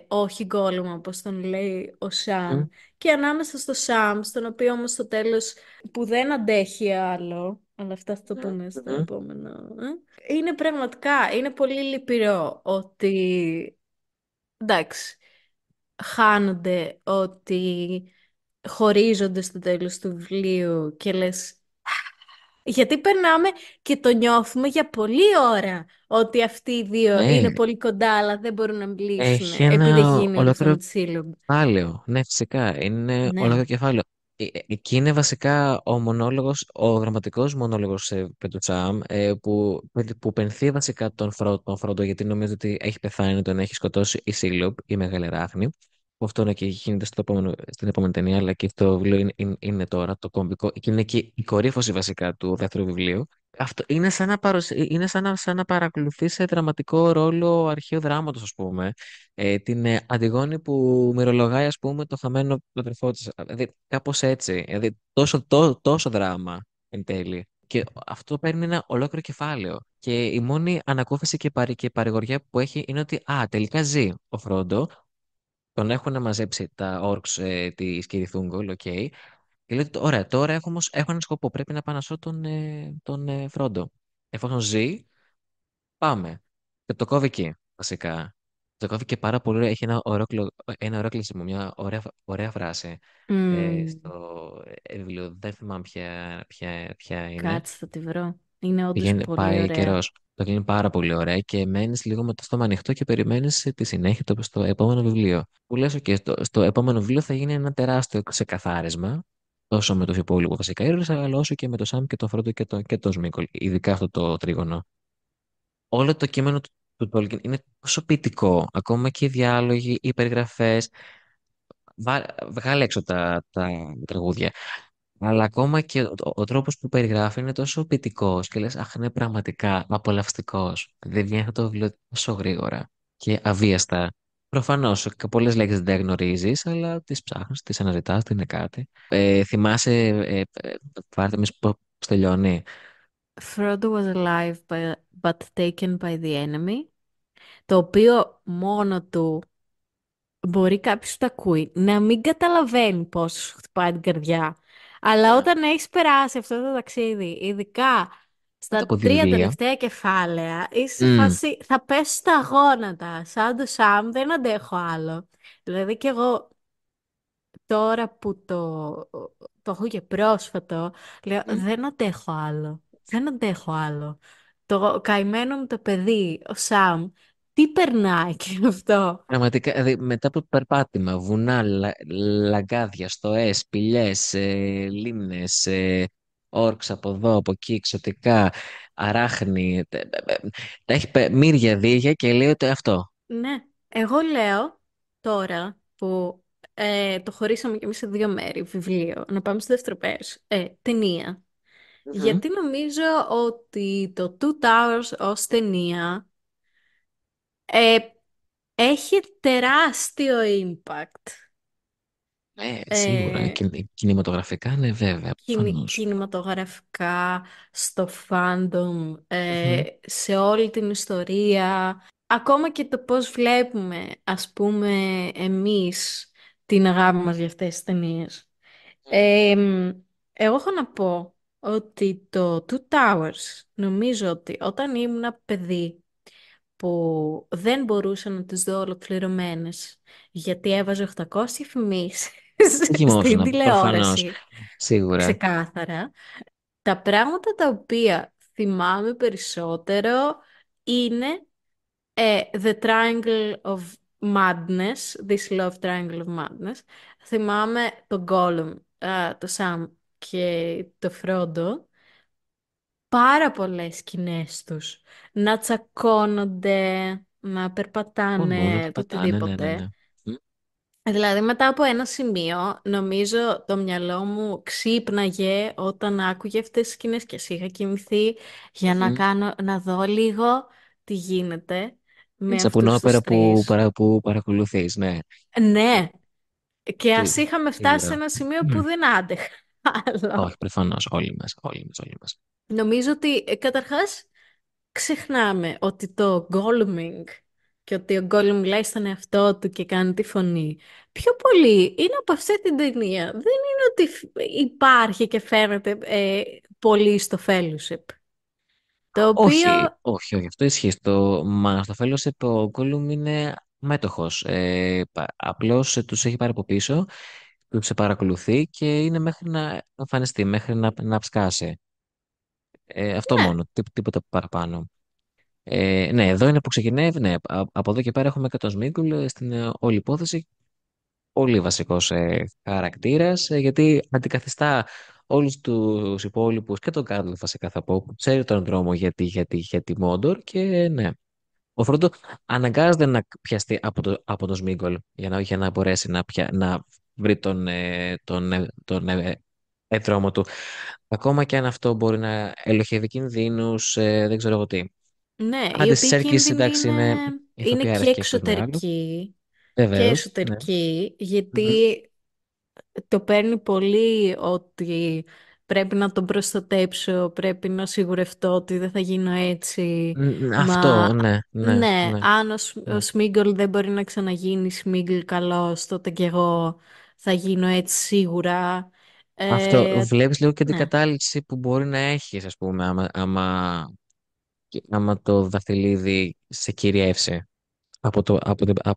όχι Γκόλουμ όπως τον λέει ο Σαμ, μμμ, και ανάμεσα στο Σαμ, στον οποίο όμως στο τέλος που δεν αντέχει άλλο, αλλά αυτά θα το πούμε στο μμμ. επόμενο. Είναι πραγματικά, είναι πολύ λυπηρό ότι, εντάξει, χάνονται, ότι χωρίζονται στο τέλος του βιβλίου και λες, γιατί περνάμε και το νιώθουμε για πολλή ώρα ότι αυτοί οι δύο Ναι, είναι πολύ κοντά αλλά δεν μπορούν να μιλήσουν έχει επειδή ένα γίνει όλο αυτό με ολόκληρο τη σύλλογη. κεφάλαιο. Ναι, φυσικά. Είναι Ναι. ολόκληρο κεφάλαιο. Εκεί είναι βασικά ο μονόλογος, ο γραμματικός μονόλογος του Τσάμ, που πενθεί βασικά τον Φρόντο, γιατί νομίζω ότι έχει πεθάνει, τον έχει σκοτώσει η Σίλοπ, η Μεγάλη Ράχνη. Που αυτό είναι και γίνεται στην επόμενη ταινία, αλλά και το βιβλίο είναι τώρα το κομβικό, και είναι και η κορύφωση βασικά του δεύτερου βιβλίου. Αυτό είναι σαν να παρακολουθεί σε δραματικό ρόλο αρχαίου δράματος, ας πούμε. Την Αντιγόνη που μυρολογάει, ας πούμε, το χαμένο αδερφό της. Δηλαδή, κάπως έτσι. Δηλαδή, τόσο δράμα εν τέλει. Και αυτό παίρνει ένα ολόκληρο κεφάλαιο. Και η μόνη ανακούφιση και παρηγοριά που έχει είναι ότι, τελικά ζει ο Φρόντο. Τον έχουν μαζέψει τα όρξ της Κυριθούγκολ, οκ. Και λέει, ωραία, τώρα έχω έναν σκοπό. Πρέπει να πάω να σώσω τον Φρόντο. Εφόσον ζει, πάμε. Και το κόβει εκεί, βασικά. Το κόβει και πάρα πολύ. Έχει ένα ωραίο κλείσιμο, μια ωραία φράση Μμμ, στο βιβλίο. Δεν θυμάμαι ποια είναι. κάτσε θα τη βρω. Είναι όντως πολύ Πάει καιρό. ωραία. Το κλείνει πάρα πολύ ωραία και μένει λίγο με το στόμα ανοιχτό και περιμένει τη συνέχεια στο επόμενο βιβλίο. Που λες, και στο επόμενο βιβλίο θα γίνει ένα τεράστιο ξεκαθάρισμα, τόσο με του υπόλοιπου βασικά ήρωε, αλλά όσο και με το Σάμ και τον Φρόντο και τον Σμίκολ. Ειδικά αυτό το τρίγωνο. Όλο το κείμενο του Tolkien είναι τόσο ποιητικό. Ακόμα και οι διάλογοι, οι περιγραφές. Βγάλε έξω τα τραγούδια. Αλλά ακόμα και ο τρόπος που περιγράφει είναι τόσο ποιητικός και λες, αχ, είναι πραγματικά απολαυστικός. Δεν βγαίνει αυτό το βιβλίο τόσο γρήγορα και αβίαστα. Προφανώς, πολλές λέξεις δεν γνωρίζεις, αλλά τις ψάχνεις, τις αναζητάς, τι είναι κάτι. Θυμάσαι, πάρτε με πώς τελειώνει. Frodo was alive but taken by the enemy. Το οποίο μόνο του μπορεί κάποιος που το ακούει να μην καταλαβαίνει πώς σου χτυπάει την καρδιά. Αλλά Ναι. όταν έχεις περάσει αυτό το ταξίδι, ειδικά Μετά από στα δύο τρία βιβλία. τελευταία κεφάλαια, είσαι σε Μμ. φάση, θα πέσω στα γόνατα. Σαν το Σαμ δεν αντέχω άλλο. Δηλαδή και εγώ τώρα που το έχω και πρόσφατο, λέω Μμ. δεν αντέχω άλλο. Δεν αντέχω άλλο. Το καημένο μου το παιδί, ο Σαμ, τι περνάει και αυτό. Πραγματικά, δηλαδή, μετά από περπάτημα, βουνά, λαγκάδια, στοές, σπηλιές, λίμνες, όρξ από εδώ, από εκεί, εξωτικά, αράχνη, τα έχει μύρια δίγια και λέει ότι αυτό. Ναι, εγώ λέω τώρα που το χωρίσαμε και εμείς σε δύο μέρη, βιβλίο, να πάμε στο δεύτερο μέρος, ταινία. Μμμ. Γιατί νομίζω ότι το Two Towers ως ταινία ε, έχει τεράστιο impact. Σίγουρα, Ε, κινηματογραφικά, ναι, βέβαια, προφανώς. κινηματογραφικά, στο fandom, Μμμ. σε όλη την ιστορία. Ακόμα και το πώς βλέπουμε, ας πούμε, εμείς την αγάπη μας για αυτές τις ταινίες. Εγώ έχω να πω ότι το Two Towers, νομίζω ότι όταν ήμουν παιδί που δεν μπορούσα να τις δω ολοκληρωμένες γιατί έβαζε 800 εφημίσεις Δεν στην κοιμόσουν, προφανώς, τηλεόραση, σίγουρα. ξεκάθαρα, τα πράγματα τα οποία θυμάμαι περισσότερο είναι The Triangle of Madness, This Love Triangle of Madness. Θυμάμαι τον Gollum, το Sam και το Frodo. Πάρα πολλές σκηνές τους. Να τσακώνονται, να Ω, να περπατάνε, το πατάνε, ναι, ναι, οτιδήποτε. ναι. Μμ. Δηλαδή μετά από ένα σημείο, νομίζω το μυαλό μου ξύπναγε όταν άκουγε αυτές τις σκηνές και εσύ είχα κοιμηθεί για να Μμμ. κάνω, να δω λίγο τι γίνεται με Έτσι, από την αυτούς τους όπερα τρεις. που παρακολουθείς, ναι. Ναι, και ας Σί- είχαμε φτάσει σε Σίγουρα. ένα σημείο Μμ. που δεν άντεχα άλλο. Όχι, προφανώς, όλοι μας, όλοι μας, όλοι μας. Νομίζω ότι καταρχάς ξεχνάμε ότι το Golluming και ότι ο Gollum μιλάει στον εαυτό του και κάνει τη φωνή πιο πολύ είναι από αυτή την ταινία. Δεν είναι ότι υπάρχει και φαίνεται πολύ στο Fellowship. Το οποίο, Όχι, όχι, όχι, αυτό ισχύει. Μα στο Fellowship ο Gollum είναι μέτοχος. Απλώς τους έχει πάρει από πίσω, τους παρακολουθεί και είναι μέχρι να εμφανιστεί, μέχρι να ψκάσει. Αυτό ναι, μόνο, τίποτα παραπάνω. Ναι, εδώ είναι που ξεκινάει. Ναι, από εδώ και πέρα έχουμε και τον Σμίγκουλ στην όλη υπόθεση. Πολύ βασικός χαρακτήρας, γιατί αντικαθιστά όλους τους υπόλοιπους και τον Κάρλ βασικά θα πω, που ξέρει τον δρόμο για τη Μόντορ και ναι. Ο Φρόντο αναγκάζεται να πιαστεί από το Σμίγκολ για να μπορέσει να βρει τον δρόμο του. Ακόμα και αν αυτό μπορεί να ελοχεύει κινδύνους, δεν ξέρω εγώ τι. ναι, οι Άντε, στις οποίοι Σέρκης, κίνδυνοι εντάξει, είναι είναι ηθοποιάρα και και αυτός μεγάλο. εξωτερικοί και Βεβαίως, ναι. εσωτερικοί, γιατί Μμμ. το παίρνει πολύ ότι πρέπει να τον προστατέψω, πρέπει να σιγουρευτώ ότι δεν θα γίνω έτσι. Αυτό, Μα ναι, ναι, ναι, ναι, αν ο ναι. Σμίγκλ δεν μπορεί να ξαναγίνει Σμίγκλ καλός, τότε κι εγώ θα γίνω έτσι σίγουρα. Αυτό, Ε, βλέπεις λίγο και την ναι. κατάληξη που μπορεί να έχεις, ας πούμε, άμα το δαχτυλίδι σε κυριεύσει από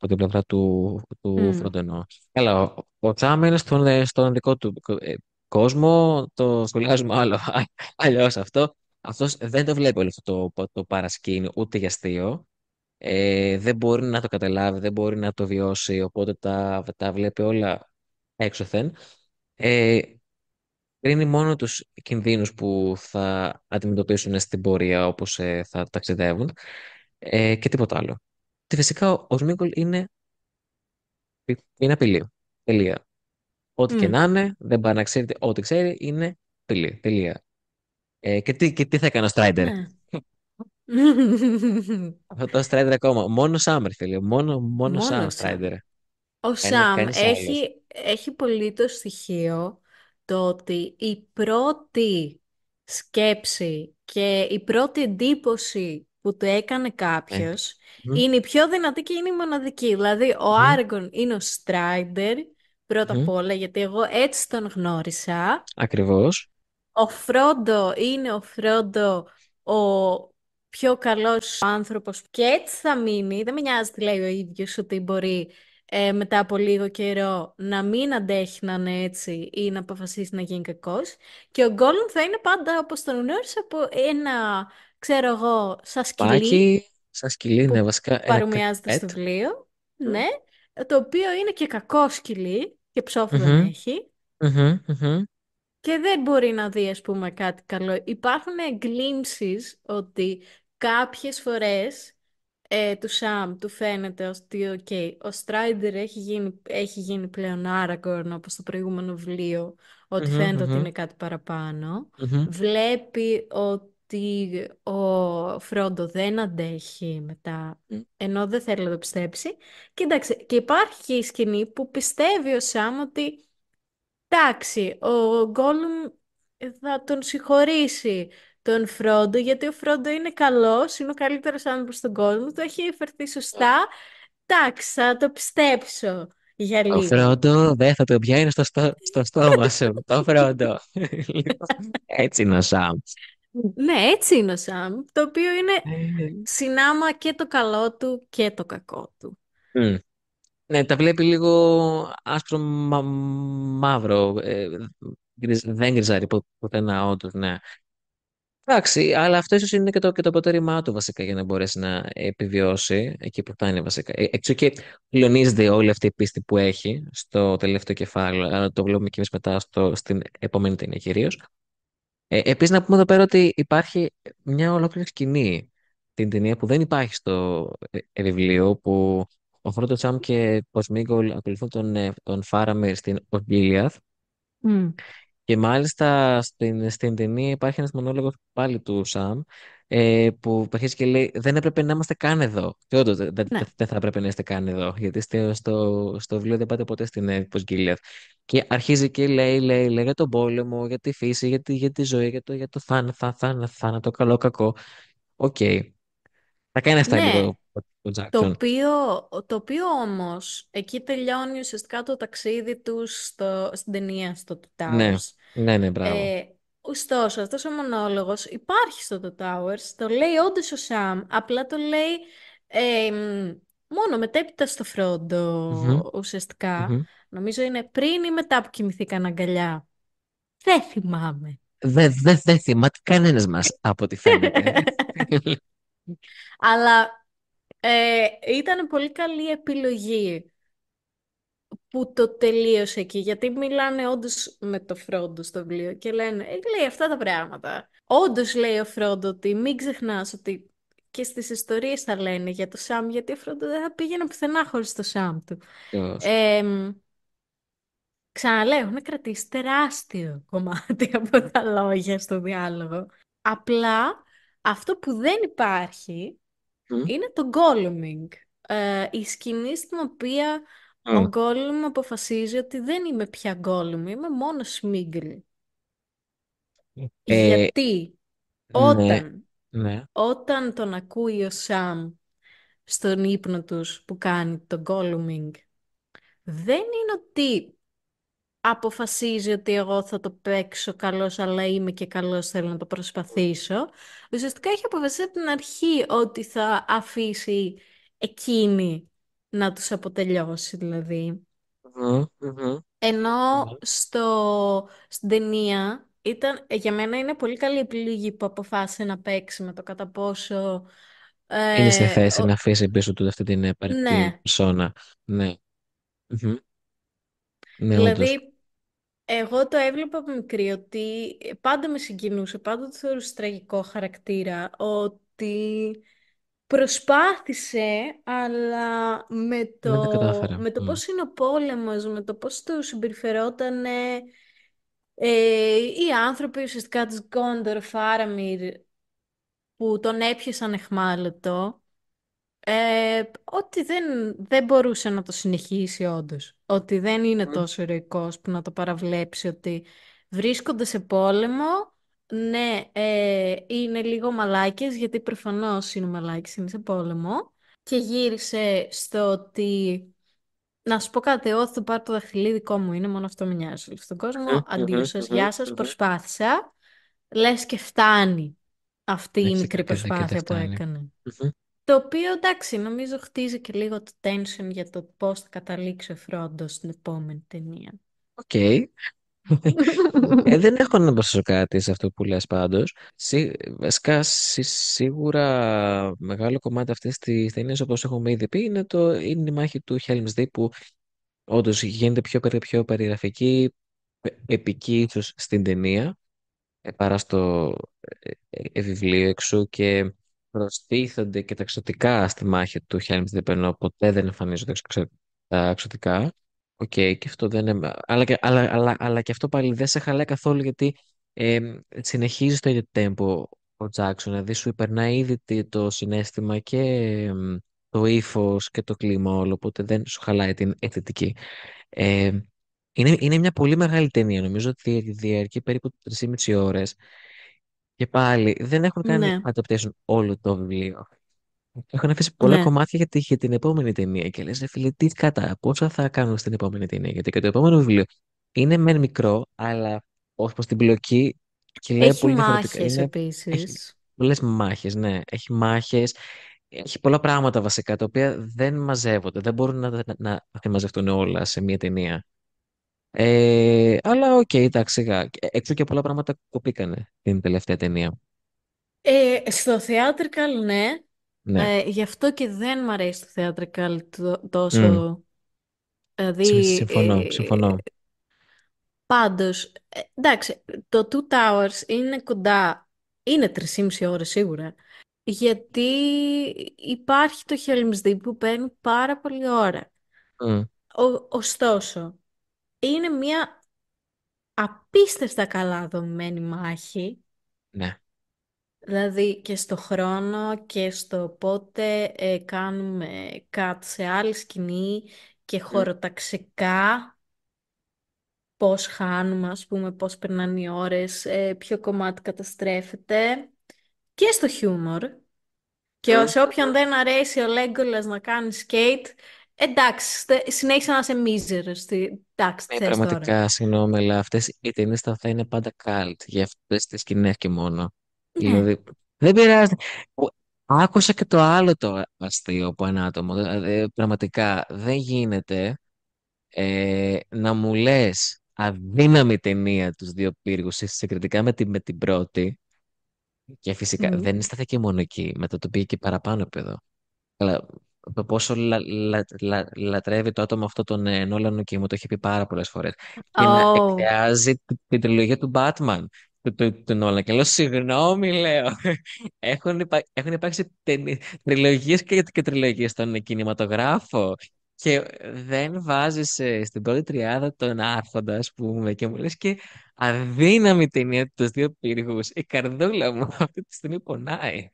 την πλευρά του Μμ. Φροντενό. Καλά, ο Τσάμα είναι στον δικό του κόσμο, το σχολιάζουμε άλλο, αλλιώς αυτό. Αυτός δεν το βλέπει όλο αυτό το παρασκήνιο, ούτε για αστείο. Δεν μπορεί να το καταλάβει, δεν μπορεί να το βιώσει, οπότε τα βλέπει όλα έξωθεν. Ε, Κρίνει μόνο τους κινδύνους που θα αντιμετωπίσουν στην πορεία όπως θα ταξιδεύουν και τίποτα άλλο. Και φυσικά ο Σμίγκολ είναι απειλή. Τελεία. Ό,τι και Μμ. να είναι, δεν πάει να ξέρει, ό,τι ξέρει είναι απειλή. Τελεία. Και τι θα έκανε ο Στράιντερ. Ναι. Αυτό το Strider ακόμα. Μόνο Sam, ρε φίλε. Μόνο Sam Μόνο Σαμ. Strider. Ο Σαμ Κανείς άλλος. έχει πολύ το στοιχείο το ότι η πρώτη σκέψη και η πρώτη εντύπωση που του έκανε Ναι. κάποιος Μμμ, είναι η πιο δυνατή και είναι η μοναδική. Δηλαδή, ο μμμ, Άργον είναι ο Στράιντερ, πρώτα απ' μμμ. όλα, γιατί εγώ έτσι τον γνώρισα. Ακριβώς. Ο Φρόντο είναι ο Φρόντο ο πιο καλός άνθρωπος και έτσι θα μείνει. Δεν με νοιάζει τι λέει ο ίδιος ότι μπορεί μετά από λίγο καιρό να μην αντέχει να είναι έτσι ή να αποφασίσει να γίνει κακός. Και ο Γκόλουμ θα είναι πάντα όπως τον γνώρισα από ένα, ξέρω εγώ, σαν σκυλί Πάκι, σαν σκυλί, ναι, που βασικά ένα παρομοιάζεται pet. στο βιβλίο. Ναι, το οποίο είναι και κακό σκυλί και ψόφο δεν Μμμ, έχει. μμμ, μμμ. Και δεν μπορεί να δει, ας πούμε, κάτι καλό. Υπάρχουν glimpses ότι κάποιες φορές του Σαμ του φαίνεται ότι ο Στράιντερ έχει γίνει πλέον Άραγκορν όπως το προηγούμενο βιβλίο, ότι Μμμ, φαίνεται ότι μμμ, είναι κάτι παραπάνω. μμμ. Βλέπει ότι ο Φρόντο δεν αντέχει μετά, ενώ δεν θέλει να το πιστέψει. Και εντάξει, και υπάρχει και η σκηνή που πιστεύει ο Σαμ ότι εντάξει, ο Γκόλουμ θα τον συγχωρήσει τον Φρόντο, γιατί ο Φρόντο είναι καλός, είναι ο καλύτερος άνθρωπος στον κόσμο, το έχει φερθεί σωστά. Εντάξει, θα το πιστέψω για Ο λίγο. Φρόντο δεν θα το πιάνει στο στόμα σου. Το Φρόντο. Λοιπόν, έτσι είναι ο Σαμ. Ναι, έτσι είναι ο Σαμ, το οποίο είναι Ε, συνάμα και το καλό του και το κακό του. μ. Ναι, τα βλέπει λίγο άσπρο μαύρο. Δεν γκριζάρει πουθενά, όντως, ναι. Εντάξει, αλλά αυτό ίσως είναι και το αποτέρημά του βασικά για να μπορέσει να επιβιώσει εκεί που φτάνει βασικά. Εξού και κλονίζεται όλη αυτή η πίστη που έχει στο τελευταίο κεφάλαιο, αλλά το βλέπουμε και εμείς μετά στην επόμενη ταινία κυρίως. Επίσης να πούμε εδώ πέρα ότι υπάρχει μια ολόκληρη σκηνή την ταινία που δεν υπάρχει στο βιβλίο, που ο Φρόντο Τσάμ και ο Σμίγκολ ακολουθούν τον Φάραμιρ στην Οργκίλιαθ. Μμ. Και μάλιστα στην ταινία υπάρχει ένας μονόλογος πάλι του Σαμ, που αρχίζει και λέει δεν έπρεπε να είμαστε καν εδώ. Και όντως Ναι, δεν θα έπρεπε να είστε καν εδώ, γιατί στο βιβλίο δεν πάτε ποτέ στην Γκίλιαθ. Και αρχίζει και λέει για τον πόλεμο, για τη φύση, για τη ζωή, για το θάνατο, καλό, κακό. Οκ. Θα κάνει αυτά ναι. λίγο ο Το Τζάκσον. οποίο, το οποίο όμως εκεί τελειώνει ουσιαστικά το ταξίδι του στην ταινία, στο Two Ναι, Towers. ναι, ναι, μπράβο. Ε, Ωστόσο, αυτός ο μονόλογος υπάρχει στο The Towers, το λέει όντως ο Σαμ, απλά το λέει μόνο μετέπειτα στο Μμμ, Φρόντο ουσιαστικά. μμμ. Νομίζω είναι πριν ή μετά που κοιμηθήκαν αγκαλιά. Δεν θυμάμαι. Δεν θυμάται κανένας μας από ό,τι φαίνεται. Αλλά ήταν πολύ καλή επιλογή που το τελείωσε εκεί, γιατί μιλάνε όντως με το Φρόντο στο βιβλίο και λένε, λέει αυτά τα πράγματα. Όντως λέει ο Φρόντο ότι μην ξεχνάς ότι και στις ιστορίες θα λένε για το Σαμ, γιατί ο Φρόντο δεν θα πήγαινε πουθενά χωρίς το Σαμ του. Ποιος? Ε, Ξαναλέω, έχουν κρατήσει τεράστιο κομμάτι από τα λόγια στο διάλογο. Απλά αυτό που δεν υπάρχει Μμ, είναι το Golluming. Η σκηνή στην οποία ο μμ. Gollum αποφασίζει ότι δεν είμαι πια Gollum, είμαι μόνο Smeagol. Ε, Γιατί ναι, όταν, ναι. όταν τον ακούει ο Sam στον ύπνο τους που κάνει το Golluming, δεν είναι ότι αποφασίζει ότι εγώ θα το παίξω καλός, αλλά είμαι και καλός, θέλω να το προσπαθήσω. Ουσιαστικά έχει αποφασίσει από την αρχή ότι θα αφήσει εκείνη να τους αποτελειώσει, δηλαδή. Μμμ, μμμ. Ενώ Ναι. στην ταινία για μένα είναι πολύ καλή επιλογή που αποφάσισε να παίξει με το κατά πόσο... Είναι σε ε, θέση να αφήσει πίσω του αυτή την ναι, περσόνα. Ναι. Μμμ. Ναι, όντως. δηλαδή εγώ το έβλεπα από μικρή ότι πάντα με συγκινούσε, πάντα το θεωρούσα τραγικό χαρακτήρα, ότι προσπάθησε, αλλά Δεν τα κατάφερα. με το πώς είναι ο πόλεμος, με το πώς του συμπεριφερόταν οι άνθρωποι ουσιαστικά της Γκόντορ, Φάραμιρ, που τον έπιασαν εχμάλωτο, ότι δεν μπορούσε να το συνεχίσει όντως. Ότι δεν είναι Μμ. τόσο ηρωικός που να το παραβλέψει, ότι βρίσκονται σε πόλεμο. Ναι, είναι λίγο μαλάκες, γιατί προφανώς είναι μαλάκες, είναι σε πόλεμο. Και γύρισε στο ότι, να σου πω κάτι, εγώ θα πάρω το δαχτυλί δικό μου, είναι μόνο αυτό με νοιάζει. Στον κόσμο, αντίο Μμμ, σας, μμμ, γεια σας, μμμ. προσπάθησα. Λες και φτάνει αυτή η Λες μικρή και δεν προσπάθεια που φτάνει. έκανε. Μμμ. Το οποίο, εντάξει, νομίζω χτίζει και λίγο το tension για το πώς θα καταλήξει ο Φρόντο στην επόμενη ταινία. Οκ. Δεν έχω να προσθέσω κάτι σε αυτό που λες πάντως. Βασικά, σίγουρα μεγάλο κομμάτι αυτής της ταινίας, όπως έχουμε ήδη πει, είναι η μάχη του Helm's Deep, που όντως γίνεται πιο περιγραφική, επική ίσως στην ταινία, παρά στο βιβλίο εξού, και προστίθενται και τα εξωτικά στη μάχη του Helm's Deep, ενώ ποτέ δεν εμφανίζονται τα εξωτικά. Οκ, και αυτό δεν είναι. Αλλά και αυτό πάλι δεν σε χαλάει καθόλου, γιατί συνεχίζει το ίδιο tempo ο Τζάκσον. Δηλαδή σου υπερνάει ήδη το συναίσθημα και το ύφο και το κλίμα όλο, οπότε δεν σου χαλάει την αισθητική. Ε, είναι μια πολύ μεγάλη ταινία. Νομίζω ότι διαρκεί περίπου 3,5 ώρες. Και πάλι δεν έχουν κάνει Ναι, adaptation όλο το βιβλίο. Έχουν αφήσει πολλά ναι. κομμάτια για την επόμενη ταινία. Και λες, ρε φίλε, τι κατά, πόσα θα κάνουν στην επόμενη ταινία. Γιατί και το επόμενο βιβλίο είναι μεν μικρό, αλλά ως προς την πλοκή κυλάει Έχει πολύ διαφορετικά. μάχες Έχει επίσης. πολλές μάχες, ναι. Έχει μάχες, έχει πολλά πράγματα βασικά, τα οποία δεν μαζεύονται. Δεν μπορούν να μαζευτούν όλα σε μία ταινία. Αλλά οκ, εντάξει, σιγά. Έξω και πολλά πράγματα κοπήκανε την τελευταία ταινία. Στο theatrical, ναι. Ναι. Γι' αυτό και δεν μ' αρέσει το theatrical Μμ. τόσο. Δηλαδή, Συμφωνώ, συμφωνώ. πάντως, εντάξει, το Two Towers είναι κοντά, είναι 3,5 ώρες σίγουρα, γιατί υπάρχει το Helm's Deep που παίρνει πάρα πολύ ώρα. Μμ. Ωστόσο, είναι μια απίστευτα καλά δομημένη μάχη, Ναι. δηλαδή και στο χρόνο και στο πότε κάνουμε κάτι σε άλλη σκηνή και Μμ. χωροταξικά. Πώς χάνουμε, ας πούμε, πώς περνάνε οι ώρες, ποιο κομμάτι καταστρέφεται και στο χιούμορ. Και Μμ. σε όποιον δεν αρέσει ο Λέγκολας να κάνει σκέιτ, εντάξει, συνέχισε να είσαι μίζερος. Εντάξει, τι Ναι, θες τώρα. πραγματικά, συγγνώμη, αλλά αυτές οι ταινίες θα είναι πάντα cult για αυτές τις σκηνές και μόνο. Ναι. Δηλαδή, δεν πειράζει. Άκουσα και το άλλο το αστείο από ένα άτομο. Πραγματικά δεν γίνεται να μου λες αδύναμη ταινία τους δύο πύργους συγκριτικά με την πρώτη, και φυσικά Μμ. δεν στάθηκε μόνο εκεί, μετά το πήγε και παραπάνω επίπεδο. Αλλά το πόσο λατρεύει το άτομο αυτό τον Νόλαν, και μου το έχει πει πάρα πολλές φορές. Και να Oh. εκθεάζει την τριλογία του Batman του Νόλαν. Και λέω, συγγνώμη, λέω. Έχουν υπάρξει τριλογίες και τριλογίες στον κινηματογράφο. Και δεν βάζεις στην πρώτη τριάδα τον Άρχοντα, ας πούμε, και μου λες και αδύναμη ταινία τους δύο πύργους. Η καρδούλα μου αυτή τη στιγμή πονάει.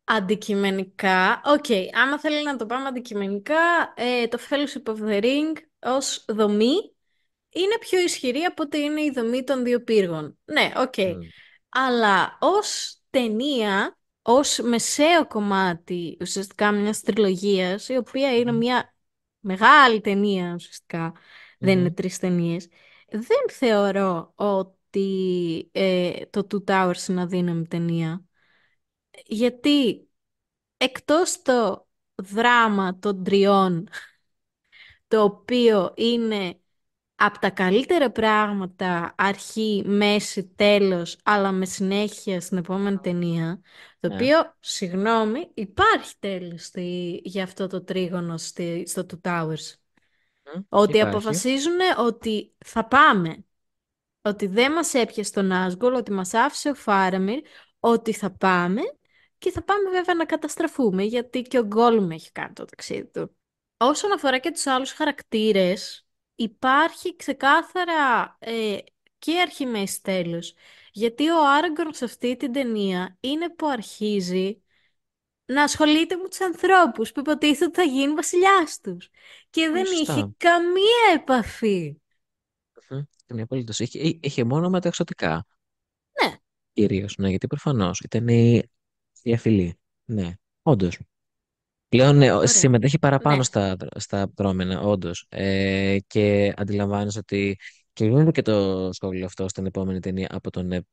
Αντικειμενικά, οκ, άμα θέλει να το πάμε αντικειμενικά, το Fellowship of the Ring ως δομή είναι πιο ισχυρή από ότι είναι η δομή των δύο πύργων. Ναι, οκ. Mm. Αλλά ως ταινία, ως μεσαίο κομμάτι ουσιαστικά μιας τριλογίας, η οποία είναι μια μεγάλη ταινία ουσιαστικά, δεν είναι Mhm. τρεις ταινίες, δεν θεωρώ ότι το Two Towers είναι αδύναμη ταινία. Γιατί εκτός το δράμα των τριών, το οποίο είναι από τα καλύτερα πράγματα, αρχή, μέση, τέλος, αλλά με συνέχεια στην επόμενη ταινία, το Ναι. οποίο, συγγνώμη, υπάρχει τέλος για αυτό το τρίγωνο στο Two Towers. Ότι Υπάρχει. αποφασίζουν ότι θα πάμε, ότι δεν μας έπιασε τον Άσγκολ, ότι μας άφησε ο Φάραμιρ, ότι θα πάμε και θα πάμε βέβαια να καταστραφούμε, γιατί και ο Γκόλουμ έχει κάνει το ταξίδι του. Όσον αφορά και τους άλλους χαρακτήρες, υπάρχει ξεκάθαρα και αρχή, μέση, τέλος. Γιατί ο Άραγκον σε αυτή την ταινία είναι που αρχίζει να ασχολείται με τους ανθρώπους που υποτίθεται ότι θα γίνει βασιλιάς τους. Και Πολύ δεν είχε σωστά. καμία επαφή. Μμμ. Είναι απολύτως. Είχε μόνο με τα εξωτικά. Ναι, Κυρίως, ναι, γιατί προφανώς ήταν η διαφυλή. Ναι, όντως. Πλέον ωραία. συμμετέχει παραπάνω Ναι. στα δρόμενα, όντως. Και αντιλαμβάνεσαι ότι. Και γίνεται και το σχόλιο αυτό στην επόμενη ταινία από τον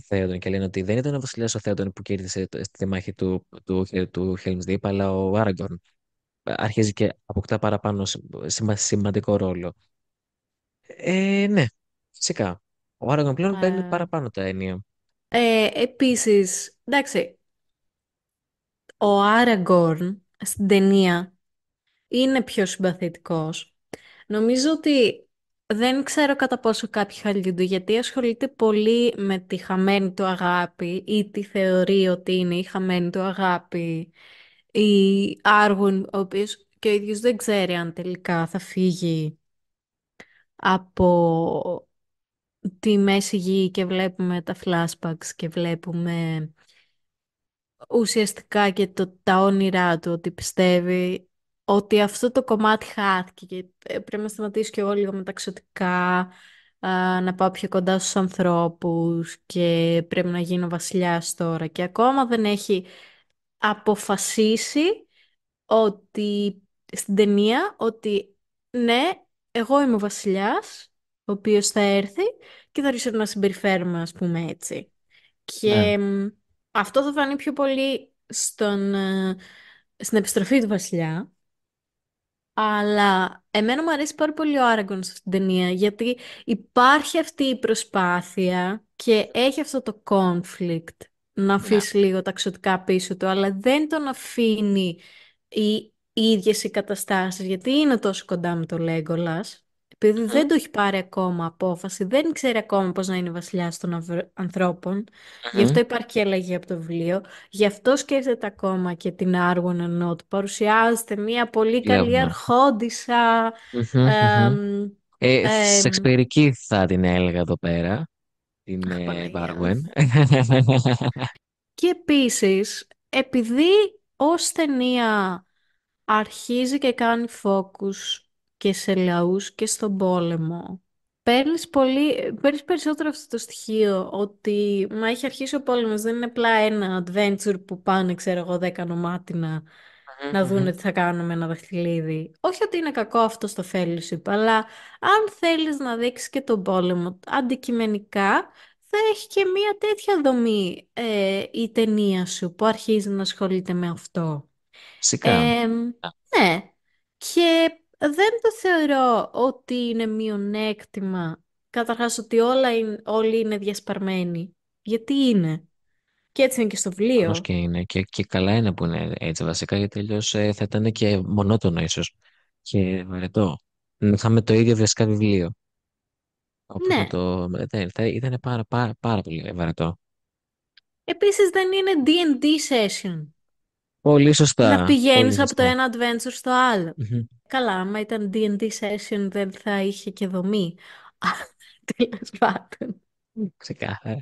Θέοντον και λένε ότι δεν ήταν ο βασιλιάς ο Θέοντον που κέρδισε στη μάχη του Helm's Deep, αλλά ο Άραγκορν αρχίζει και αποκτά παραπάνω σημαντικό ρόλο. Ναι, φυσικά. Ο Άραγκορν πλέον παίρνει Ε, παραπάνω τα έννοια. Επίσης, εντάξει, ο Άραγκορν στην ταινία είναι πιο συμπαθητικός. Νομίζω ότι δεν ξέρω κατά πόσο κάποιοι χαλιούνται γιατί ασχολείται πολύ με τη χαμένη του αγάπη ή τη θεωρεί ότι είναι η χαμένη του αγάπη ή Άργουν, ο οποίος και ο ίδιος δεν ξέρει αν τελικά θα φύγει από τη μέση γη και βλέπουμε τα flashbacks και βλέπουμε ουσιαστικά και τα όνειρά του, ότι πιστεύει ότι αυτό το κομμάτι χάθηκε και πρέπει να σταματήσω και εγώ λίγο με τα ξωτικά, να πάω πιο κοντά στους ανθρώπους και πρέπει να γίνω βασιλιάς τώρα και ακόμα δεν έχει αποφασίσει ότι στην ταινία ότι ναι, εγώ είμαι ο βασιλιάς ο οποίος θα έρθει και θα αρχίσω να συμπεριφέρουμε ας πούμε έτσι. Ναι. Και αυτό θα φανεί πιο πολύ στην επιστροφή του βασιλιά. Αλλά εμένα μου αρέσει πάρα πολύ ο Άραγκον σε αυτήν την ταινία γιατί υπάρχει αυτή η προσπάθεια και έχει αυτό το conflict να Ναι. αφήσει λίγο τα ξωτικά πίσω του, αλλά δεν τον αφήνει οι ίδιες οι καταστάσεις γιατί είναι τόσο κοντά με το Λέγκολας. Επειδή Μμμ. δεν το έχει πάρει ακόμα απόφαση, δεν ξέρει ακόμα πώς να είναι βασιλιάς των ανθρώπων. Γι' Μμμ. αυτό υπάρχει και αλλαγή από το βιβλίο. Γι' αυτό σκέφτεται ακόμα και την Άργον ενώ του παρουσιάζεται μια πολύ καλή Βλέπουμε. αρχόντισσα. Μμμ, μμμ. εμ, εμ, Σεξπερική θα την έλεγα εδώ πέρα, την Αχ, Παναγία μου. Βάργουεν. Και επίσης, επειδή ως ταινία αρχίζει και κάνει focus και σε λαούς και στον πόλεμο, παίρνεις περισσότερο αυτό το στοιχείο ότι μα έχει αρχίσει ο πόλεμος, δεν είναι απλά ένα adventure που πάνε, ξέρω εγώ, 10 νομάτινα να δούνε τι θα κάνουμε με ένα δαχτυλίδι. Όχι ότι είναι κακό αυτό στο fellowship, αλλά αν θέλεις να δείξεις και τον πόλεμο αντικειμενικά, θα έχει και μία τέτοια δομή η ταινία σου που αρχίζει να ασχολείται με αυτό. Φυσικά. Ε, ναι, και δεν το θεωρώ ότι είναι μειονέκτημα. Καταρχάς ότι όλοι είναι διασπαρμένοι. Γιατί είναι. Και έτσι είναι και στο Προφανώς βιβλίο. και είναι. Και καλά είναι που είναι έτσι βασικά, γιατί αλλιώ θα ήταν και μονότονο ίσως. Και βαρετό. Να είχαμε το ίδιο βασικά βιβλίο. Όπως με Ναι. το. Θα ήταν πάρα πολύ βαρετό. Επίσης δεν είναι D&D session. Πολύ Να σωστά. Πολύ πηγαίνεις από το σωστά. ένα adventure στο άλλο. Μμμ. Καλά, άμα ήταν D&D session δεν θα είχε και δομή. Τέλος πάντων. Ξεκάθαρα.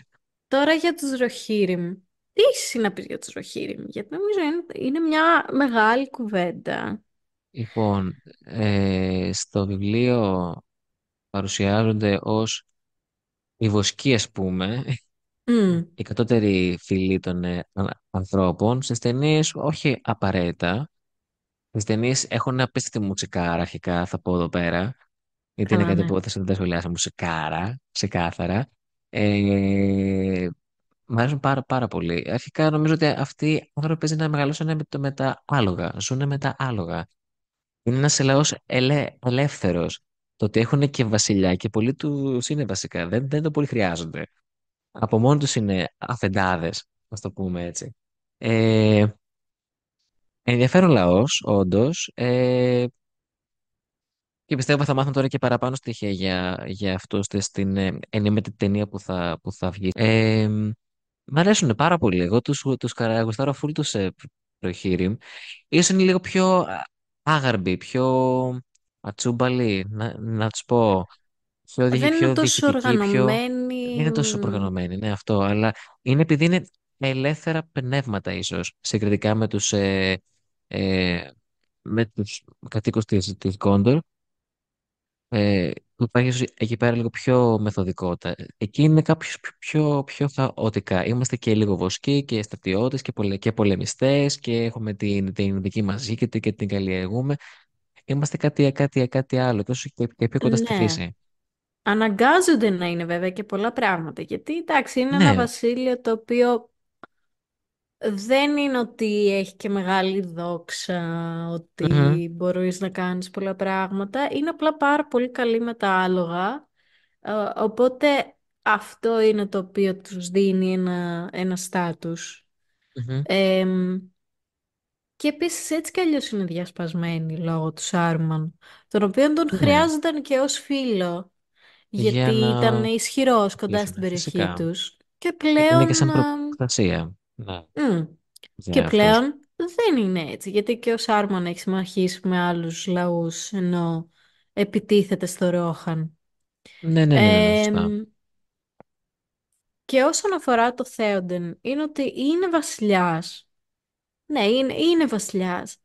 Τώρα για τους Ροχίριμ. Τι έχεις να πεις για τους Ροχίριμ, γιατί νομίζω είναι μια μεγάλη κουβέντα. Λοιπόν, στο βιβλίο παρουσιάζονται ως οι βοσκοί, ας πούμε, Μμ, η κατώτερη φυλή των ανθρώπων. Στις ταινίες όχι απαραίτητα. Στις ταινίες έχουν απίστευτη μουσικάρα αρχικά, θα πω εδώ πέρα, γιατί είναι καλά, κάτι που ναι. δεν θα σχολιάσω, μουσικάρα, ξεκάθαρα. Ε, Μ' αρέσουν πάρα πολύ. Αρχικά νομίζω ότι αυτοί οι άνθρωποι παίζει να μεγαλώσουν με τα άλογα, ζουν με τα άλογα. Είναι ένας λαός ελεύθερος. Το ότι έχουν και βασιλιά και πολλοί του είναι βασικά. Δεν το πολύ χρειάζονται. Από μόνοι τους είναι αφεντάδες, να το πούμε έτσι. Ε, Ενδιαφέρον λαός, όντως. Και πιστεύω θα μάθουμε τώρα και παραπάνω στοιχεία για αυτό στην ενήμετη ταινία που θα βγει. Μ' αρέσουν πάρα πολύ. Εγώ τους γουστάρω φουλ τους προχείρι. Ίσως είναι λίγο πιο άγαρμποι, πιο ατσούμπαλοι, να τους πω. πιο, Δεν είναι πιο τόσο διοικητική, πιο. Δεν οργανωμένη. είναι τόσο προγραμματμένη, ναι, αυτό, αλλά είναι επειδή είναι ελεύθερα πνεύματα ίσως, συγκριτικά ε, με τους κατοίκους της Gondor, που υπάρχει ίσως εκεί πέρα λίγο πιο μεθοδικότητα. Εκεί είναι κάποιος πιο χαοτικά. Είμαστε και λίγο βοσκοί και στρατιώτες και πολεμιστές και έχουμε την δική μας γη και την καλλιεργούμε. Είμαστε κάτι άλλο και όσο και πιο κοντά στη Ναι. φύση. Αναγκάζονται να είναι βέβαια και πολλά πράγματα. Γιατί εντάξει, είναι ένα Ναι. βασίλειο το οποίο δεν είναι ότι έχει και μεγάλη δόξα, Μμμ, ότι μπορείς να κάνεις πολλά πράγματα. Είναι απλά πάρα πολύ καλή με τα άλογα. Οπότε αυτό είναι το οποίο τους δίνει ένα στάτους. μμμ. Εμ, και επίσης έτσι κι αλλιώς είναι διασπασμένοι λόγω του Σάρουμαν, τον οποίον τον Ναι. χρειάζονταν και ως φίλο, γιατί Για ήταν να ισχυρός κοντά στην ίσονα, περιοχή φυσικά. τους. Και Είναι πλέον, και σαν προστασία. Ναι, μ, και για αυτούς. πλέον δεν είναι έτσι, γιατί και ο Σάρουμαν έχει συμμαχίσει με άλλους λαούς, ενώ επιτίθεται στο Ρόχαν. Ναι, ναι, ναι, ναι, ναι, σωστά. Εμ, και όσον αφορά το Θέοντεν, είναι ότι είναι βασιλιάς. Ναι, είναι βασιλιάς.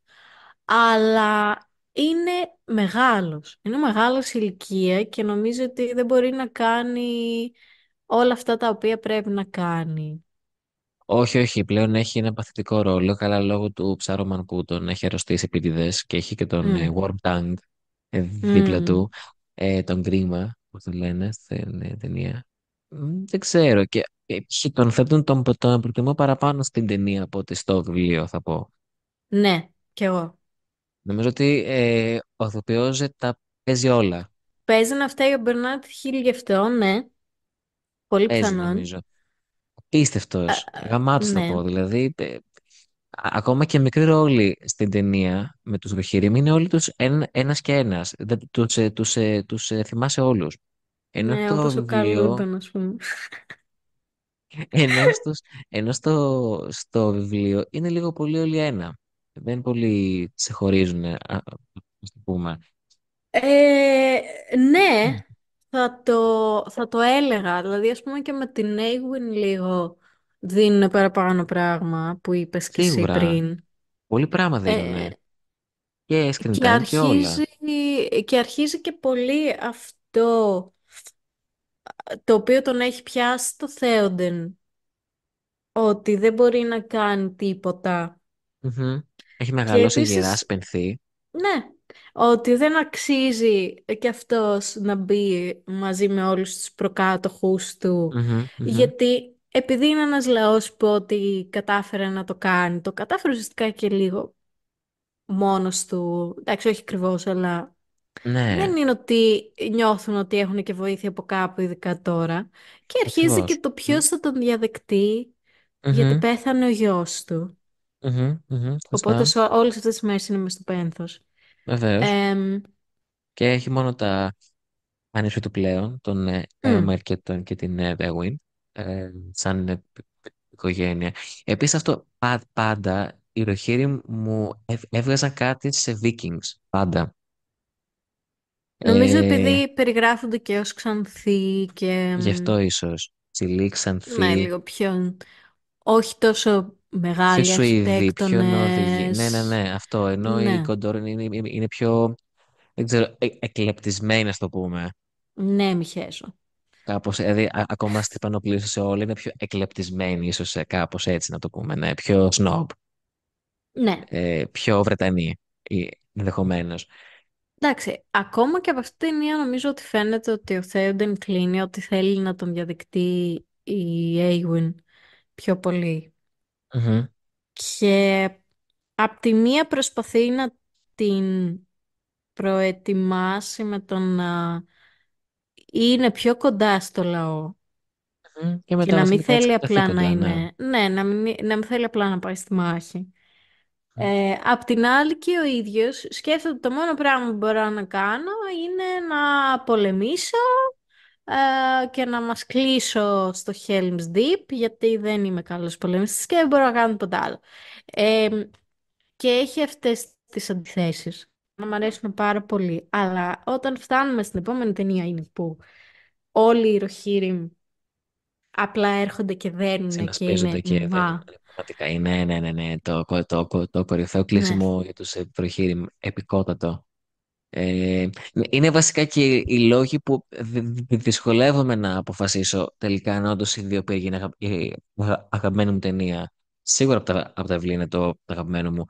Αλλά είναι μεγάλος. Είναι μεγάλος σε ηλικία και νομίζω ότι δεν μπορεί να κάνει όλα αυτά τα οποία πρέπει να κάνει. Όχι, όχι, πλέον έχει ένα παθητικό ρόλο, καλά λόγω του Ψάρωμαν που τον έχει αρρωστήσει επίτηδες και έχει και τον Μμ, Worm Tongue δίπλα μμ. του, τον Γκρίμα, που το λένε στην ταινία. Δεν ξέρω και τον θέτουν τον προτιμώ παραπάνω στην ταινία από ότι στο βιβλίο, θα πω. Ναι, κι εγώ. Νομίζω ότι ο ηθοποιός τα παίζει όλα. Παίζει να φταίει ο Μπερνάρτ Χίλ γι' αυτό, ναι. Πολύ Παίζει πιθανόν. νομίζω. Α, Απίστευτος, γαμάτος θα ναι, πω. Δηλαδή, ακόμα και μικροί ρόλοι στην ταινία με τους Ροχήριμ είναι όλοι τους ένας και ένας. Τους θυμάσαι όλους. Ενώ ναι, το όπως ο Καρλ βιβλίο, Ούρμπαν, ας πούμε. ενώ, στους, ενώ στο βιβλίο είναι λίγο πολύ όλοι ένα. Δεν πολύ σε χωρίζουν, ας το πούμε. Ναι, θα το έλεγα. Δηλαδή, ας πούμε και με την Aewin λίγο δίνουν παραπάνω πράγμα που είπες κι εσύ Σίγουρα, πριν. πολύ πράγμα Ε, δίνουνε. Και screen και time και όλα. αρχίζει, και αρχίζει και πολύ αυτό το οποίο τον έχει πιάσει το Θέοντεν, ότι δεν μπορεί να κάνει τίποτα. Μμμ. Έχει Και μεγαλώσει γεράσει επίσης, πενθεί. ναι, ότι δεν αξίζει και αυτός να μπει μαζί με όλους τους προκάτοχους του, Μμμ, μμμ. γιατί επειδή είναι ένας λαός που ότι κατάφερε να το κάνει, το κατάφερε ουσιαστικά και λίγο μόνος του, εντάξει όχι ακριβώς, αλλά Ναι, δεν είναι ότι νιώθουν ότι έχουν και βοήθεια από κάπου, ειδικά τώρα. Και αρχίζει και ακριβώς. το ποιος θα τον διαδεκτεί, γιατί Μμμ, πέθανε ο γιος του. μμμ, μμμ. Οπότε Σωστά. όλες αυτές τις μέρες είναι μες στο πένθος. Βεβαίως. Εμ, Και έχει μόνο τα ανήψη του πλέον, τον μ, Έλμερ και την Δέουιν, σαν οικογένεια. Επίσης αυτό πάντα οι Ροχίρι μου έβγαζαν κάτι σε Vikings. Πάντα. Νομίζω Ε, επειδή περιγράφονται και ως ξανθοί και Γι' αυτό ίσως. Ψηλή, ναι, ξανθή, λίγο πιο όχι τόσο πιο μεγάλοι Σουηδή, πιο Νόρβηγη. Ναι, ναι, αρχιτέκτονες. ναι, αυτό. Ενώ η Ναι, Κοντόρ είναι πιο, δεν ξέρω, εκλεπτισμένη, να το πούμε. ναι, μη χέσω. Κάπως, δηλαδή, ακόμα στην πανοπλήρωση σε όλα είναι πιο εκλεπτισμένη, ίσως κάπως έτσι να το πούμε. Ναι, πιο σνόμπ, Ναι, πιο Βρετανή, ενδεχομένω. εντάξει, ακόμα και από αυτή την ταινία νομίζω ότι φαίνεται ότι ο Θέοντεν κλείνει ότι θέλει να τον διαδεικτεί η Aewin πιο πολύ. Και απ' τη μία προσπαθεί να την προετοιμάσει με το να είναι πιο κοντά στο λαό. Και Και μετά να μην βασιλικά θέλει απλά να καθήκοντα, ναι. είναι. Ναι, να μην θέλει απλά να πάει στη μάχη. Απ' την άλλη και ο ίδιος σκέφτεται ότι το μόνο πράγμα που μπορώ να κάνω είναι να πολεμήσω και να μας κλείσω στο Helm's Deep, γιατί δεν είμαι καλός πολεμιστής και δεν μπορώ να κάνω τίποτα άλλο. Ε, και έχει αυτές τις αντιθέσεις. να μου αρέσουν πάρα πολύ. Αλλά όταν φτάνουμε στην επόμενη ταινία είναι που όλοι οι Ροχίρι απλά έρχονται και δέρνουν και Συνασπίζονται είναι και δεν είναι μα. πραγματικά. Ναι, ναι, ναι, ναι. Το κορυφαίο Ναι. κλείσιμο για τους προχείρι, επικότατο. Ε, είναι βασικά και οι λόγοι που δυσκολεύομαι να αποφασίσω τελικά αν όντως οι δύο πύργοι είναι η αγαπημένη μου ταινία. Σίγουρα από τα βιβλία είναι το αγαπημένο μου.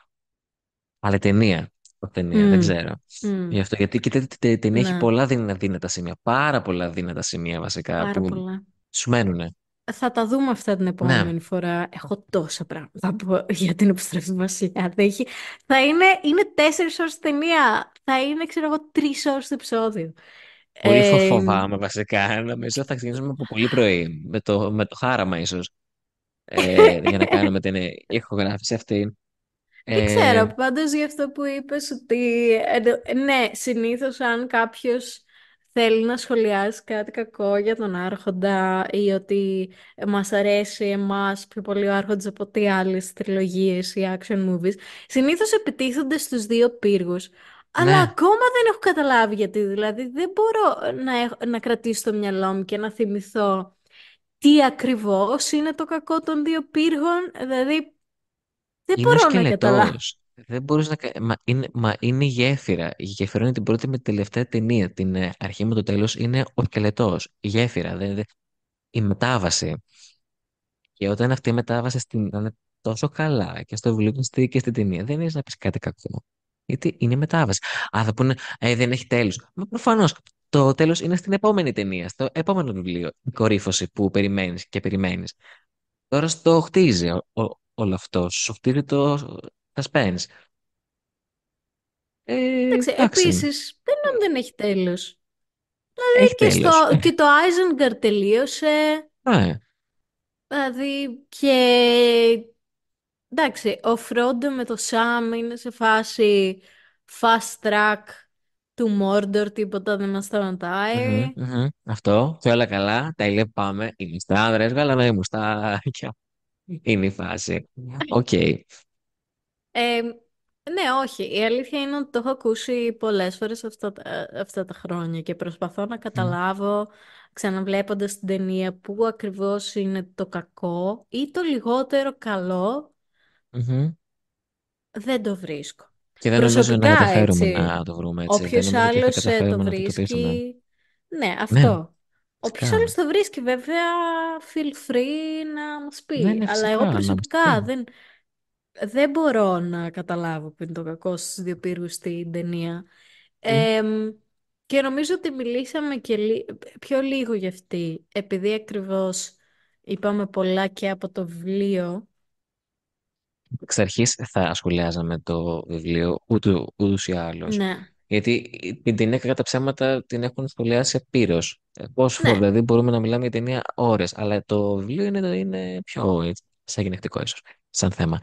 Αλλά ταινία, δεν Μμ, ξέρω. μμ, Γι' αυτό, γιατί και η ταινία έχει ναι, πολλά δύνατα σημεία. Πάρα πολλά δύνατα σημεία βασικά πάρα που πολλά. σου μένουνε. Θα τα δούμε αυτά την Ναι. επόμενη φορά. Έχω τόσα πράγματα να πω για την επιστροφή του Βασιλιά. Είναι 4 ώρες ταινία. Θα είναι, ξέρω εγώ, 3 ώρες το επεισόδιο. Πολύ Ε, φοβάμαι βασικά. Νομίζω θα ξεκινήσουμε από πολύ πρωί. Με το χάραμα ίσως. Για να κάνουμε την ηχογράφηση αυτή. Δεν Ε, ξέρω, πάντως για αυτό που είπες ότι ναι, συνήθως αν κάποιος θέλει να σχολιάσει κάτι κακό για τον Άρχοντα ή ότι μας αρέσει εμάς πιο πολύ ο Άρχοντας από ό,τι άλλες τριλογίες ή action movies, συνήθως επιτίθονται στους δύο πύργους. Αλλά ναι, ακόμα δεν έχω καταλάβει γιατί, δηλαδή δεν μπορώ να κρατήσω στο μυαλό μου και να θυμηθώ τι ακριβώς είναι το κακό των δύο πύργων, δηλαδή δεν είναι ο μπορώ να καταλάβω. σκελετός. Δεν μπορείς να... Μα είναι η γέφυρα. Η γέφυρα είναι την πρώτη με τη τελευταία ταινία. Την αρχή με το τέλος είναι ο σκελετός. Η γέφυρα. Η μετάβαση. Και όταν αυτή η μετάβαση είναι τόσο καλά και στο βιβλίο και στην ταινία, δεν είναι να πει κάτι κακό. Γιατί είναι μετάβαση. Α, θα πούνε, δεν έχει τέλο. Μα προφανώ το τέλο είναι στην επόμενη ταινία, στο επόμενο βιβλίο. Η κορύφωση που περιμένει και περιμένει. Τώρα στο χτίζει όλο αυτό. Σου χτίζει το suspense. Εντάξει, Εντάξει. επίσης, δεν έχει τέλος. Έχει Και, τέλο. και το Isengard τελείωσε, Ναι. δηλαδή και... Εντάξει, ο Φρόντο με το Σάμ είναι σε φάση fast track του Mordor, τίποτα δεν μας Μμμ, σταματάει. μμμ. Αυτό. Και όλα καλά. Τέλεια, πάμε. Είμαστε άνδρες, γαλανά μουστάκια. Είναι η φάση. Οκ. Ε, ναι, όχι. Η αλήθεια είναι ότι το έχω ακούσει πολλές φορές αυτά τα χρόνια και προσπαθώ να Μμμ, καταλάβω, ξαναβλέποντας την ταινία, πού ακριβώς είναι το κακό ή το λιγότερο καλό, μμμ. δεν το βρίσκω. Και δεν νομίζω να Προσωπικά, καταφέρουμε έτσι. να το βρούμε έτσι. Δεν Όποιος νομίζω ότι θα άλλος το καταφέρουμε να το εντοπίσουμε. βρίσκει, ναι, Ναι, αυτό. Όποιος φυσικά. άλλος το βρίσκει, βέβαια, feel free να μας Ναι, πει. ναι, Αλλά εγώ φυσικά. Να μας το προσωπικά πει. δεν μπορώ να καταλάβω που είναι το κακό στους δύο πύργους στην ταινία. Μμ. Και νομίζω ότι μιλήσαμε και πιο λίγο για αυτή, επειδή ακριβώς είπαμε πολλά και από το βιβλίο. Εξ αρχής θα σχολιάζαμε το βιβλίο ούτως ή άλλως. Ναι, Γιατί την ταινία κατά ψέματα την έχουν σχολιάσει απείρως. Πόσο φορά, ναι. δηλαδή μπορούμε να μιλάμε για ταινία ώρες, αλλά το βιβλίο είναι πιο έτσι, σαν γυναικτικό ίσως, σαν θέμα.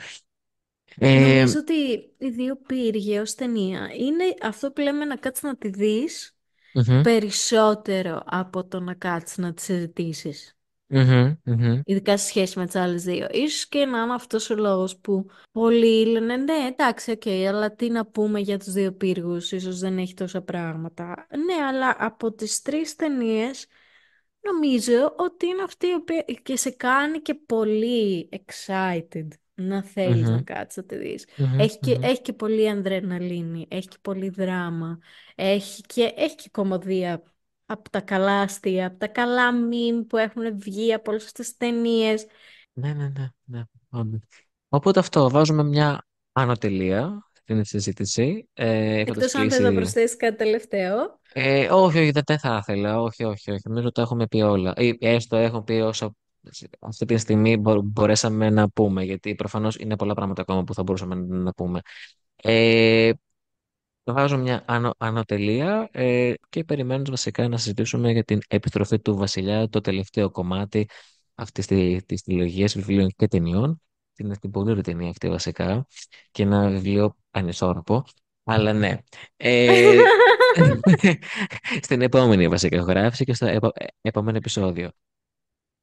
Ε, Νομίζω ότι οι δύο πύργοι ως ταινία είναι αυτό που λέμε να κάτσεις να τη δεις μμμ, περισσότερο από το να κάτσεις να τη συζητήσεις. μμμ, μμμ. Ειδικά σε σχέση με τις άλλες δύο. Ίσως και να είναι αυτός ο λόγος που πολλοί λένε ναι, εντάξει, οκ, αλλά τι να πούμε για τους δύο πύργους, ίσως δεν έχει τόσα πράγματα. Ναι, αλλά από τις τρεις ταινίες νομίζω ότι είναι αυτή η οποία και σε κάνει και πολύ excited να θέλεις να Μμμ, κάτσεις να τη δεις. μμμ, Έχει και πολύ ανδρεναλίνη, έχει και πολύ δράμα, έχει και κωμωδία από τα καλά αστεία, από τα καλά meme που έχουν βγει από όλες αυτές τις ταινίες. ναι, ναι, ναι, ναι, όντως. Οπότε αυτό, βάζουμε μια ανωτελεία στην συζήτηση, έχοντας Εκτός αν θες να κλείσει... προσθέσεις κάτι τελευταίο. Όχι, όχι, δεν θα ήθελα, όχι, όχι, όχι, νομίζω το έχουμε πει όλα. Ή έστω έχω πει όσο αυτή τη στιγμή μπορέσαμε να πούμε, γιατί προφανώς είναι πολλά πράγματα ακόμα που θα μπορούσαμε να πούμε. Ε, Βάζω μια ανωτελεία και περιμένω βασικά να συζητήσουμε για την επιστροφή του Βασιλιά, το τελευταίο κομμάτι αυτής της τριλογίας βιβλίων και ταινιών. Την πολύ ωραία ταινία αυτή βασικά και ένα βιβλίο ανισόρροπο. Αλλά ναι. Ε, στην επόμενη βασικά ηχογράφηση και στο επόμενο επεισόδιο.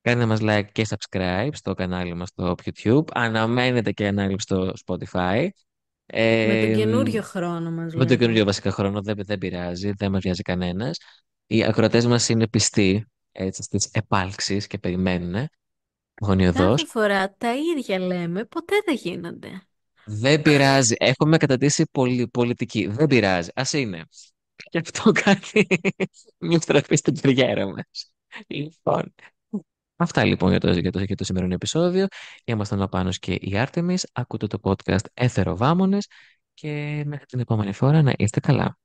Κάντε μας like και subscribe στο κανάλι μας στο YouTube. Αναμένετε και ανάλυση στο Spotify. Με τον Ε, καινούριο χρόνο μας με το λέμε. καινούριο βασικά χρόνο δεν πειράζει, δεν με βιάζει κανένα. Οι ακροατές μας είναι πιστοί έτσι, στις επάλξεις και περιμένουν Κάθε γονιοδός. φορά τα ίδια λέμε, ποτέ δεν γίνονται. Δεν πειράζει. Έχουμε κατατήσει πολιτική. Δεν πειράζει. Ας είναι. Και αυτό κάνει μια στροφή στην καριέρα μας. Λοιπόν, αυτά λοιπόν για το σημερινό επεισόδιο. Ήμασταν ο Πάνος και η Άρτεμις. Ακούτε το podcast Εθεροβάμονες και μέχρι την επόμενη φορά να είστε καλά.